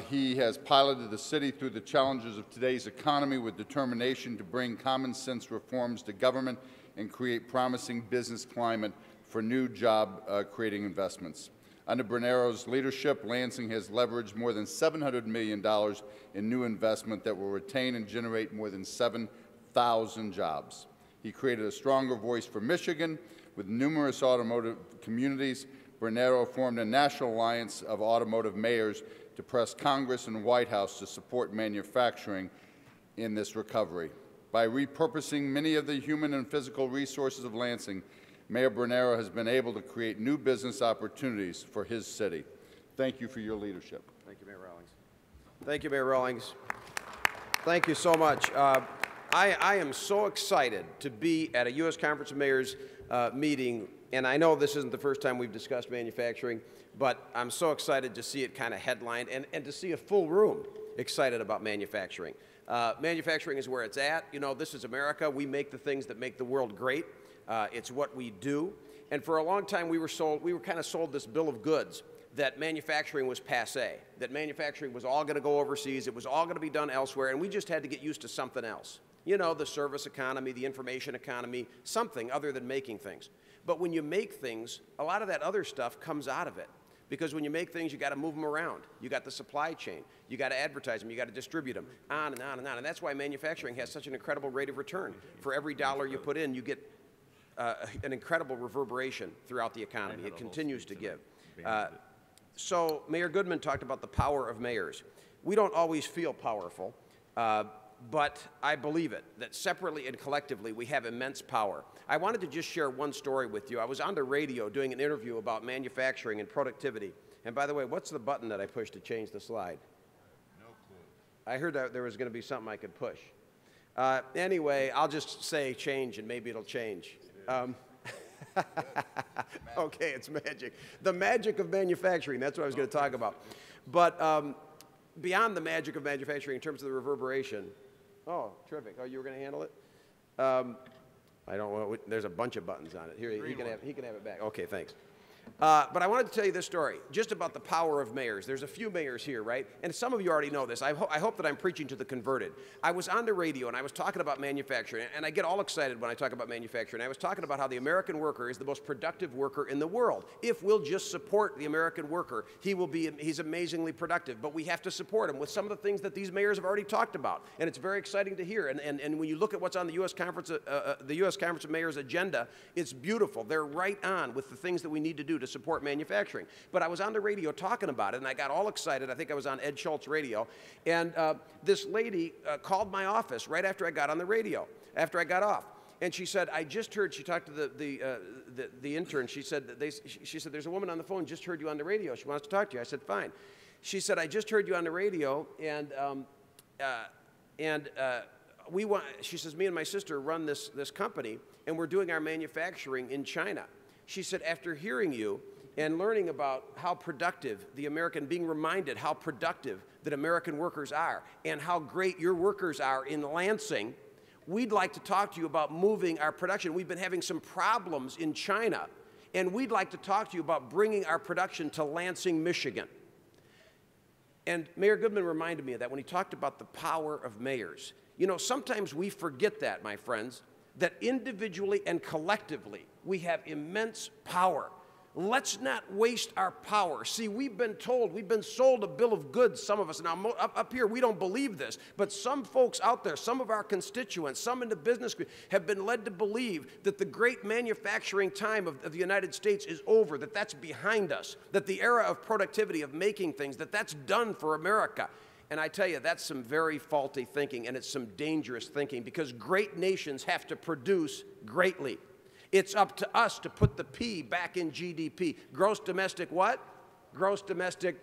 He has piloted the city through the challenges of today's economy with determination to bring common sense reforms to government and create promising business climate for new job-creating investments. Under Brunetto's leadership, Lansing has leveraged more than $700 million in new investment that will retain and generate more than 7,000 jobs. He created a stronger voice for Michigan with numerous automotive communities. Brunetto formed a national alliance of automotive mayors to press Congress and the White House to support manufacturing in this recovery. By repurposing many of the human and physical resources of Lansing, Mayor Bernero has been able to create new business opportunities for his city. Thank you for your leadership. Thank you, Mayor Rawlings. Thank you, Mayor Rawlings. Thank you so much. I am so excited to be at a U.S. Conference of Mayors meeting, and I know this isn't the first time we've discussed manufacturing, but I'm so excited to see it kind of headlined and to see a full room excited about manufacturing. Manufacturing is where it's at. You know, this is America. We make the things that make the world great. It's what we do. And for a long time, we were kind of sold this bill of goods that manufacturing was passé, that manufacturing was all going to go overseas, it was all going to be done elsewhere, and we just had to get used to something else. You know, the service economy, the information economy, something other than making things. But when you make things, a lot of that other stuff comes out of it. Because when you make things, you got to move them around. You got the supply chain. You got to advertise them. You got to distribute them, on and on and on. And that's why manufacturing has such an incredible rate of return. For every dollar you put in, you get an incredible reverberation throughout the economy. It continues to give. So Mayor Goodman talked about the power of mayors. We don't always feel powerful, but I believe it, that separately and collectively we have immense power. I wanted to just share one story with you. I was on the radio doing an interview about manufacturing and productivity. And by the way, what's the button that I pushed to change the slide? No clue. I heard that there was going to be something I could push. Anyway, I'll just say change and maybe it'll change. Okay, it's magic. The magic of manufacturing, that's what I was going to talk about. But beyond the magic of manufacturing in terms of the reverberation, oh, terrific. Oh, you were going to handle it? I don't know. There's a bunch of buttons on it. Here, he can have it back. Okay, thanks. But I wanted to tell you this story, just about the power of mayors. There's a few mayors here, right? And some of you already know this. I hope that I'm preaching to the converted. I was on the radio, and I was talking about manufacturing, and I get all excited when I talk about manufacturing. I was talking about how the American worker is the most productive worker in the world. If we'll just support the American worker, he's amazingly productive. But we have to support him with some of the things that these mayors have already talked about. And it's very exciting to hear. And when you look at what's on the U.S. Conference of Mayors agenda, it's beautiful. They're right on with the things that we need to do to support manufacturing. But I was on the radio talking about it, and I got all excited. I think I was on Ed Schultz radio. And this lady called my office right after I got on the radio, after I got off. And she said, I just heard, she talked to the intern. She said, she said, there's a woman on the phone, just heard you on the radio. She wants to talk to you. I said, fine. She said, I just heard you on the radio, she says, me and my sister run this company, and we're doing our manufacturing in China. She said, after hearing you and learning about how productive being reminded how productive that American workers are and how great your workers are in Lansing, we'd like to talk to you about moving our production. We've been having some problems in China, and we'd like to talk to you about bringing our production to Lansing, Michigan. And Mayor Goodman reminded me of that when he talked about the power of mayors. You know, sometimes we forget that, my friends, that individually and collectively we have immense power. Let's not waste our power. See, we've been sold a bill of goods, some of us. Now, up here, we don't believe this, but some folks out there, some of our constituents, some in the business have been led to believe that the great manufacturing time of the United States is over, that that's behind us, that the era of productivity, of making things, that's done for America. And I tell you, that's some very faulty thinking, and it's some dangerous thinking, because great nations have to produce greatly. It's up to us to put the P back in GDP. Gross domestic what? Gross domestic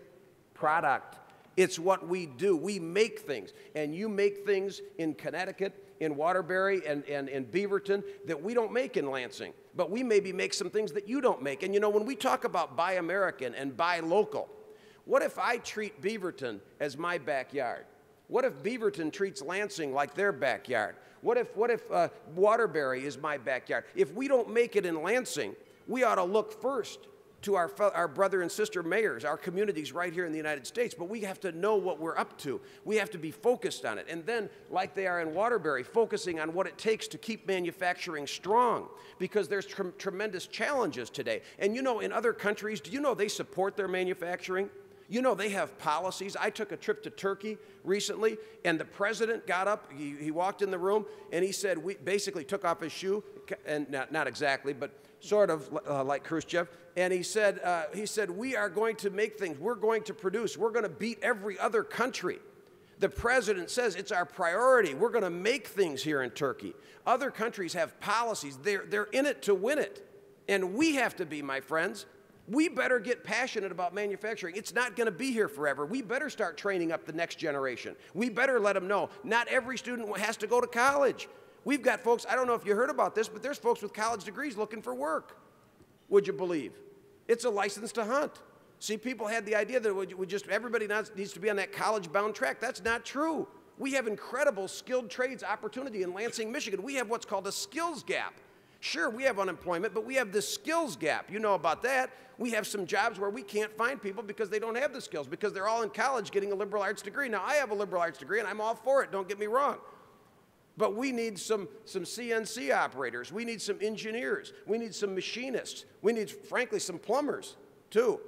product. It's what we do. We make things. And you make things in Connecticut, in Waterbury, and in Beaverton that we don't make in Lansing. But we maybe make some things that you don't make. And you know, when we talk about buy American and buy local, what if I treat Beaverton as my backyard? What if Beaverton treats Lansing like their backyard? What if Waterbury is my backyard? If we don't make it in Lansing, we ought to look first to our brother and sister mayors, our communities right here in the United States. But we have to know what we're up to. We have to be focused on it. And then, like they are in Waterbury, focusing on what it takes to keep manufacturing strong, because there's tremendous challenges today. And you know, in other countries, do you know they support their manufacturing? You know, they have policies. I took a trip to Turkey recently, and the president got up, he walked in the room, and he said, we basically took off his shoe, and not exactly, but sort of like Khrushchev, and he said, we are going to make things, we're going to produce, we're going to beat every other country The president says it's our priority. We're going to make things here in Turkey. Other countries have policies. They're in it to win it. And we have to be, my friends. We better get passionate about manufacturing. It's not going to be here forever. We better start training up the next generation. We better let them know not every student has to go to college. We've got folks, I don't know if you heard about this, but there's folks with college degrees looking for work. Would you believe? It's a license to hunt. See, people had the idea that everybody needs to be on that college-bound track. That's not true. We have incredible skilled trades opportunity in Lansing, Michigan. We have what's called a skills gap. Sure, we have unemployment, but we have this skills gap. You know about that. We have some jobs where we can't find people because they don't have the skills, because they're all in college getting a liberal arts degree. Now, I have a liberal arts degree, and I'm all for it. Don't get me wrong. But we need some CNC operators. We need some engineers. We need some machinists. We need, frankly, some plumbers, too.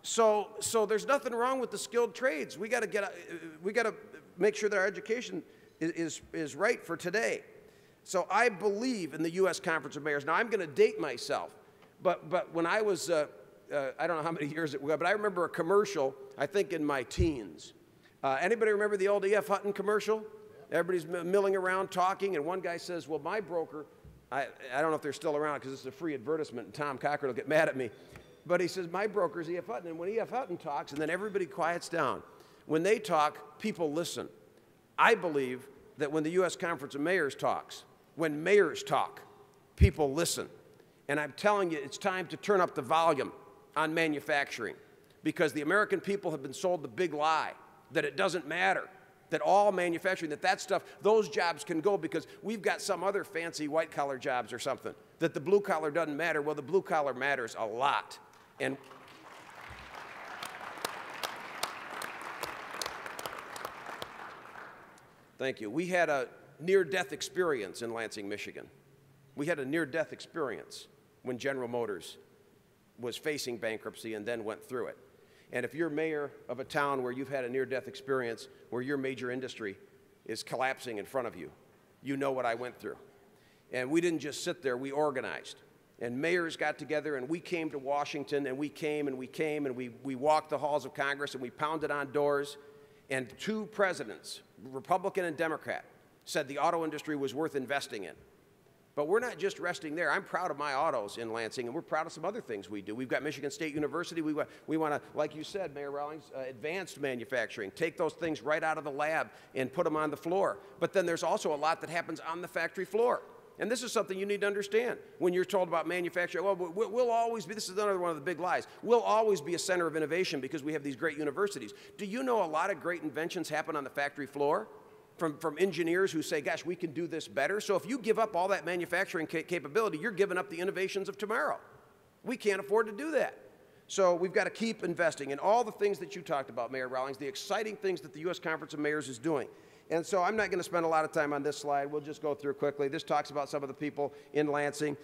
So there's nothing wrong with the skilled trades. We got to make sure that our education is right for today. So I believe in the U.S. Conference of Mayors. Now, I'm going to date myself, but when I was, I don't know how many years it was, but I remember a commercial, I think in my teens. Anybody remember the old E.F. Hutton commercial? Everybody's milling around talking, and one guy says, well, my broker, I don't know if they're still around because this is a free advertisement, and Tom Cochran will get mad at me, but he says, my broker is E.F. Hutton, and when E.F. Hutton talks, and then everybody quiets down, when they talk, people listen. I believe that when the U.S. Conference of Mayors talks, when mayors talk, people listen. And I'm telling you, it's time to turn up the volume on manufacturing, because the American people have been sold the big lie that it doesn't matter, that all manufacturing, that stuff, those jobs can go because we've got some other fancy white-collar jobs or something, that the blue-collar doesn't matter. Well, the blue-collar matters a lot. And thank you. We had a near-death experience in Lansing, Michigan. We had a near-death experience when General Motors was facing bankruptcy and then went through it. And if you're mayor of a town where you've had a near-death experience, where your major industry is collapsing in front of you, you know what I went through. And we didn't just sit there, we organized. And mayors got together, and we came to Washington, and we came, and we walked the halls of Congress, and we pounded on doors. And two presidents, Republican and Democrat, said the auto industry was worth investing in. But we're not just resting there. I'm proud of my autos in Lansing, and we're proud of some other things we do. We've got Michigan State University. We want to, like you said, Mayor Rawlings, advanced manufacturing. Take those things right out of the lab and put them on the floor. But then there's also a lot that happens on the factory floor. And this is something you need to understand when you're told about manufacturing. Well, we'll always be, this is another one of the big lies, we'll always be a center of innovation because we have these great universities. Do you know a lot of great inventions happen on the factory floor? From engineers who say, gosh, we can do this better. So if you give up all that manufacturing capability, you're giving up the innovations of tomorrow. We can't afford to do that. So we've got to keep investing in all the things that you talked about, Mayor Rawlings, the exciting things that the U.S. Conference of Mayors is doing. And so I'm not going to spend a lot of time on this slide. We'll just go through quickly. This talks about some of the people in Lansing.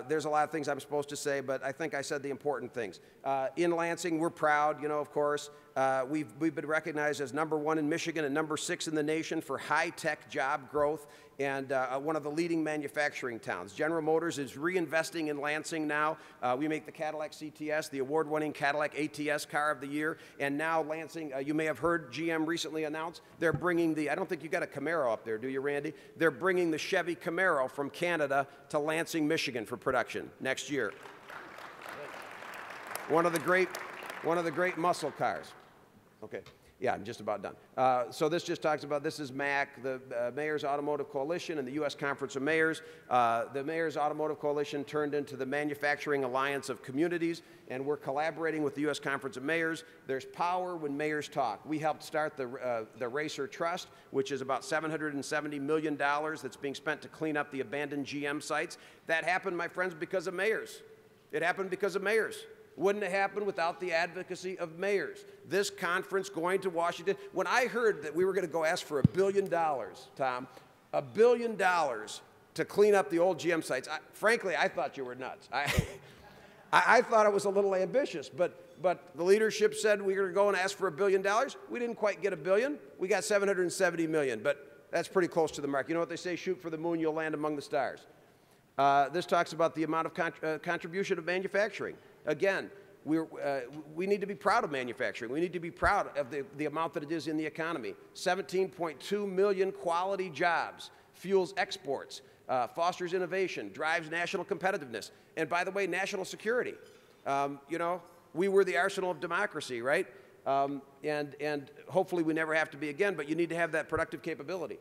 There's a lot of things I'm supposed to say, but I think I said the important things. In Lansing, we're proud, of course. We've been recognized as #1 in Michigan and #6 in the nation for high-tech job growth and one of the leading manufacturing towns. General Motors is reinvesting in Lansing now. We make the Cadillac CTS, the award-winning Cadillac ATS car of the year, and now Lansing, you may have heard GM recently announced, they're bringing I don't think you got a Camaro up there, do you, Randy? They're bringing the Chevy Camaro from Canada to Lansing, Michigan for production next year. One of the great muscle cars. Okay. Yeah, I'm just about done. So this just talks about, this is MAC, the Mayors Automotive Coalition and the U.S. Conference of Mayors. The Mayors Automotive Coalition turned into the Manufacturing Alliance of Communities, and we're collaborating with the U.S. Conference of Mayors. There's power when mayors talk. We helped start the Racer Trust, which is about $770 million that's being spent to clean up the abandoned GM sites. That happened, my friends, because of mayors. It happened because of mayors. Wouldn't have happened without the advocacy of mayors. This conference going to Washington, when I heard that we were going to go ask for $1 billion, Tom, $1 billion to clean up the old GM sites, frankly, I thought you were nuts. I thought it was a little ambitious, but the leadership said we were going to go and ask for $1 billion. We didn't quite get $1 billion. We got $770 million, but that's pretty close to the mark. You know what they say, shoot for the moon, you'll land among the stars. This talks about the amount of contribution of manufacturing. Again, we need to be proud of manufacturing. We need to be proud of the amount that it is in the economy. 17.2 million quality jobs, fuels exports, fosters innovation, drives national competitiveness, and by the way, national security. You know, we were the arsenal of democracy, right? And hopefully we never have to be again, but you need to have that productive capability.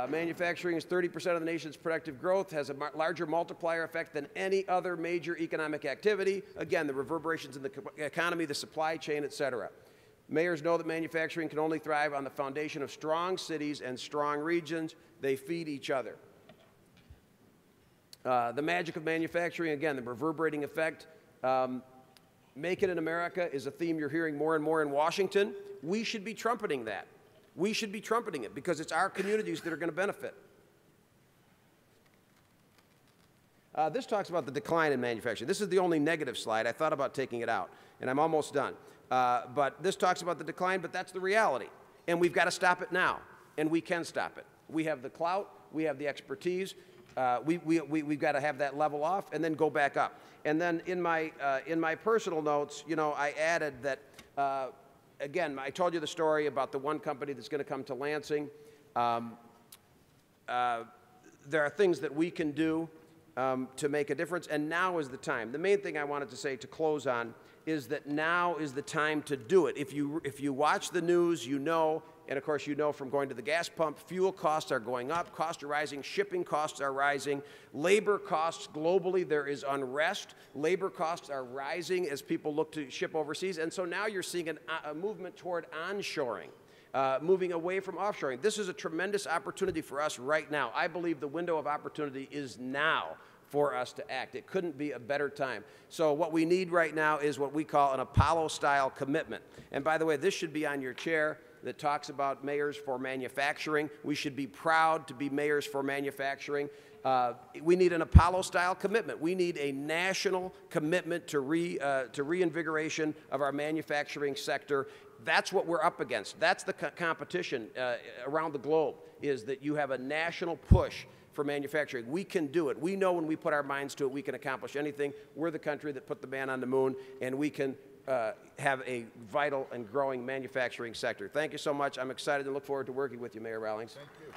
Manufacturing is 30% of the nation's productive growth, has a larger multiplier effect than any other major economic activity. Again, the reverberations in the economy, the supply chain, et cetera. Mayors know that manufacturing can only thrive on the foundation of strong cities and strong regions. They feed each other. The magic of manufacturing, again, the reverberating effect. Make it in America is a theme you're hearing more and more in Washington. We should be trumpeting that. We should be trumpeting it because it's our communities that are going to benefit. This talks about the decline in manufacturing. This is the only negative slide. I thought about taking it out, and I'm almost done. But this talks about the decline, but that's the reality. And we've got to stop it now, and we can stop it. We have the clout. We have the expertise. We've got to have that level off and then go back up. And then in my personal notes, you know, I added that, again, I told you the story about the one company that's going to come to Lansing. There are things that we can do to make a difference, and now is the time. The main thing I wanted to say to close on is that now is the time to do it. If you watch the news, you know, and of course you know from going to the gas pump, fuel costs are going up, costs are rising, shipping costs are rising, labor costs globally, there is unrest, labor costs are rising as people look to ship overseas, and so now you're seeing a movement toward onshoring. Moving away from offshoring. This is a tremendous opportunity for us right now. I believe the window of opportunity is now for us to act. It couldn't be a better time. So what we need right now is what we call an Apollo-style commitment. And by the way, this should be on your chair that talks about mayors for manufacturing. We should be proud to be mayors for manufacturing. We need an Apollo-style commitment. We need a national commitment to reinvigoration of our manufacturing sector. That's what we're up against. That's the competition around the globe, is that you have a national push for manufacturing. We can do it. We know when we put our minds to it, we can accomplish anything. We're the country that put the man on the moon, and we can have a vital and growing manufacturing sector. Thank you so much. I'm excited and look forward to working with you, Mayor Rawlings. Thank you.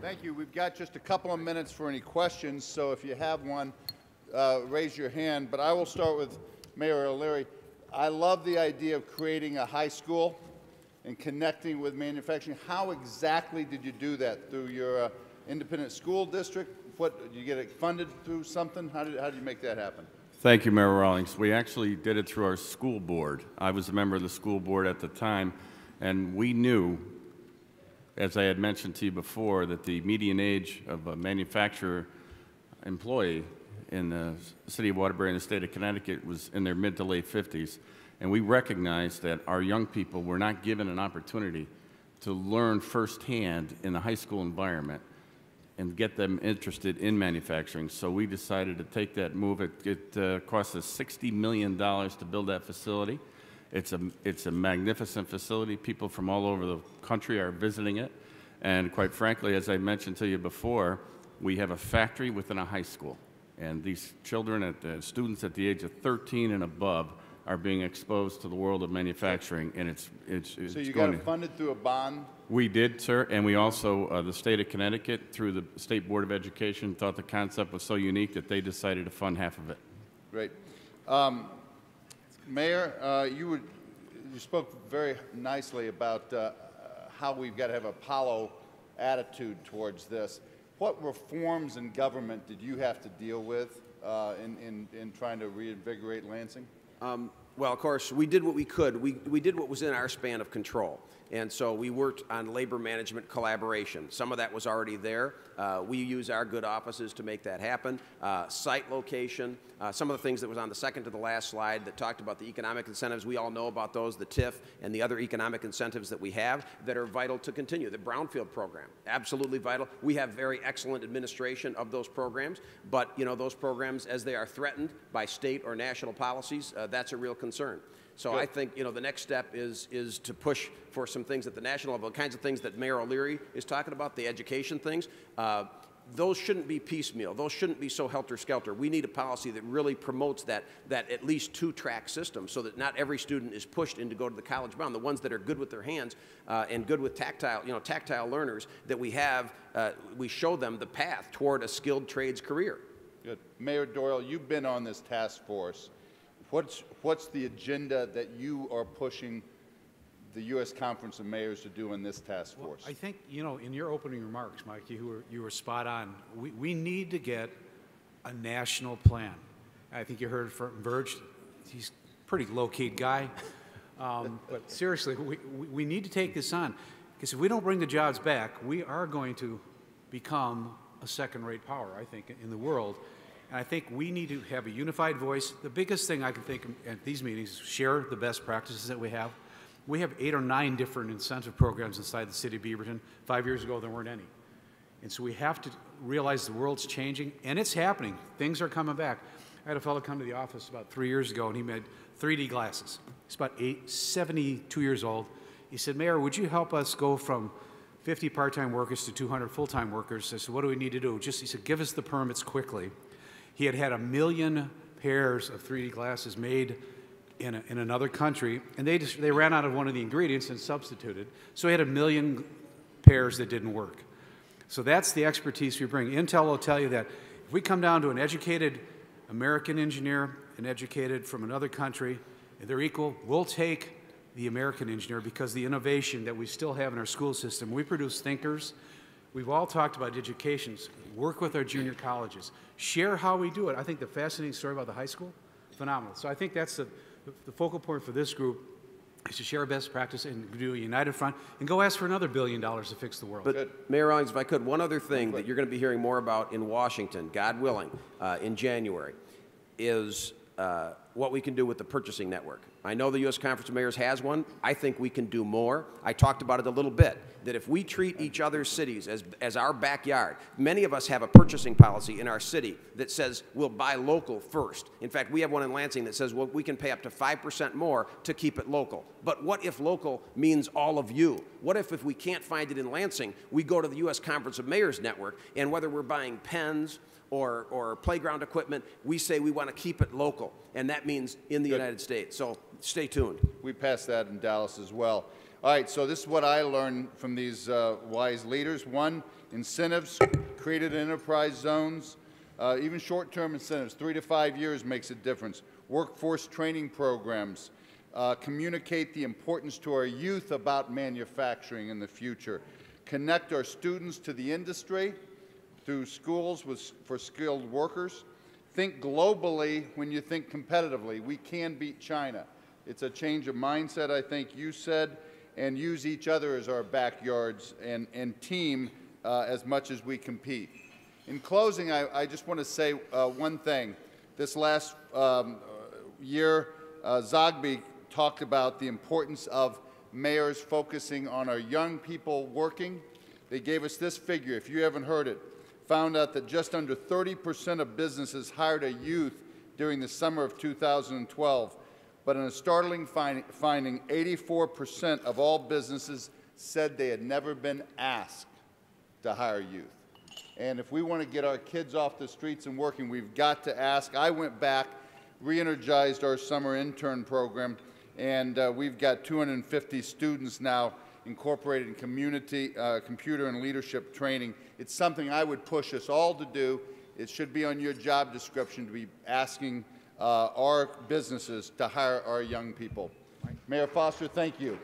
Thank you. We've got just a couple of minutes for any questions, so if you have one, raise your hand. But I will start with Mayor O'Leary. I love the idea of creating a high school and connecting with manufacturing. How exactly did you do that? Through your independent school district? What, did you get it funded through something? How did you make that happen? Thank you, Mayor Rawlings. We actually did it through our school board. I was a member of the school board at the time, and we knew, as I had mentioned to you before, that the median age of a manufacturer employee in the city of Waterbury and the state of Connecticut was in their mid to late 50s. And we recognized that our young people were not given an opportunity to learn firsthand in the high school environment and get them interested in manufacturing. So we decided to take that move. It cost us $60 million to build that facility. It's a magnificent facility. People from all over the country are visiting it. And quite frankly, as I mentioned to you before, we have a factory within a high school. And these children, students at the age of 13 and above, are being exposed to the world of manufacturing, and it's so you got it funded through a bond? We did, sir, and we also, the state of Connecticut, through the State Board of Education, thought the concept was so unique that they decided to fund half of it. Great. Mayor, you spoke very nicely about how we've got to have an Apollo attitude towards this. What reforms in government did you have to deal with in trying to reinvigorate Lansing? Well, of course, we did what we could. We did what was in our span of control. And so we worked on labor management collaboration. Some of that was already there. We use our good offices to make that happen. Site location, some of the things that was on the second to the last slide that talked about the economic incentives. We all know about those, the TIF and the other economic incentives that we have that are vital to continue. The Brownfield program, absolutely vital. We have very excellent administration of those programs, but you know, those programs, as they are threatened by state or national policies, that's a real concern. So good. I think, you know, the next step is to push for some things at the national level, the kinds of things that Mayor O'Leary is talking about, the education things. those shouldn't be piecemeal. Those shouldn't be so helter-skelter. We need a policy that really promotes that at least two-track system so that not every student is pushed in to go to the college bound. The ones that are good with their hands and good with tactile learners that we have, we show them the path toward a skilled trades career. Good. Mayor Doyle, you've been on this task force. What's the agenda that you are pushing the U.S. Conference of Mayors to do in this task force? I think, in your opening remarks, Mike, you were spot on. We need to get a national plan. I think you heard from Verge. He's a pretty low-keyed guy. But seriously, we need to take this on. Because if we don't bring the jobs back, we are going to become a second-rate power, I think, in the world. And I think we need to have a unified voice. The biggest thing I can think at these meetings is share the best practices that we have. We have 8 or 9 different incentive programs inside the city of Beaverton. 5 years ago, there weren't any. And so we have to realize the world's changing, and it's happening. Things are coming back. I had a fellow come to the office about 3 years ago, and he made 3D glasses. He's about 72 years old. He said, Mayor, would you help us go from 50 part-time workers to 200 full-time workers? I said, what do we need to do? He said, give us the permits quickly. He had 1 million pairs of 3D glasses made in another country, and they ran out of one of the ingredients and substituted. So he had 1 million pairs that didn't work. So that's the expertise we bring. Intel will tell you that if we come down to an educated American engineer and educated from another country, and they're equal, we'll take the American engineer because the innovation that we still have in our school system. We produce thinkers. We've all talked about education. Work with our junior colleges. Share how we do it. I think the fascinating story about the high school, phenomenal. So I think that's the focal point for this group is to share best practice and do a united front and go ask for another $1 billion to fix the world. But Mayor Rawlings, if I could, one other thing that you're going to be hearing more about in Washington, God willing, in January, is what we can do with the purchasing network. I know the U.S. Conference of Mayors has one. I think we can do more. I talked about it a little bit, that if we treat each other's cities as our backyard, many of us have a purchasing policy in our city that says we'll buy local first. In fact, we have one in Lansing that says, well, we can pay up to 5% more to keep it local. But what if local means all of you? What if we can't find it in Lansing, we go to the U.S. Conference of Mayors network, and whether we're buying pens or playground equipment, we say we want to keep it local, and that means in the United States. So stay tuned. We passed that in Dallas as well. All right, so this is what I learned from these wise leaders. One, incentives, created enterprise zones, even short-term incentives, 3 to 5 years makes a difference. Workforce training programs, communicate the importance to our youth about manufacturing in the future, connect our students to the industry through schools for skilled workers. Think globally when you think competitively. We can beat China. It's a change of mindset, I think you said, and use each other as our backyards and team as much as we compete. In closing, I just want to say one thing. This last year, Zogby talked about the importance of mayors focusing on our young people working. They gave us this figure, if you haven't heard it, found out that just under 30% of businesses hired a youth during the summer of 2012. But in a startling finding, 84% of all businesses said they had never been asked to hire youth. And if we want to get our kids off the streets and working, we've got to ask. I went back, re-energized our summer intern program, and we've got 250 students now incorporated in community, computer and leadership training. It's something I would push us all to do. It should be on your job description to be asking our businesses to hire our young people. Mayor Foster, thank you.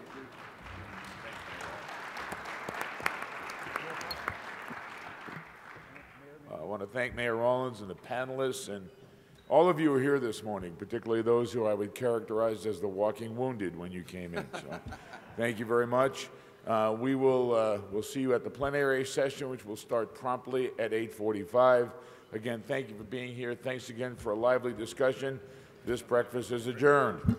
I want to thank Mayor Rawlings and the panelists and all of you who are here this morning, particularly those who I would characterize as the walking wounded when you came in. So thank you very much. We'll see you at the plenary session, which will start promptly at 8:45. Again, thank you for being here. Thanks again for a lively discussion. This breakfast is adjourned.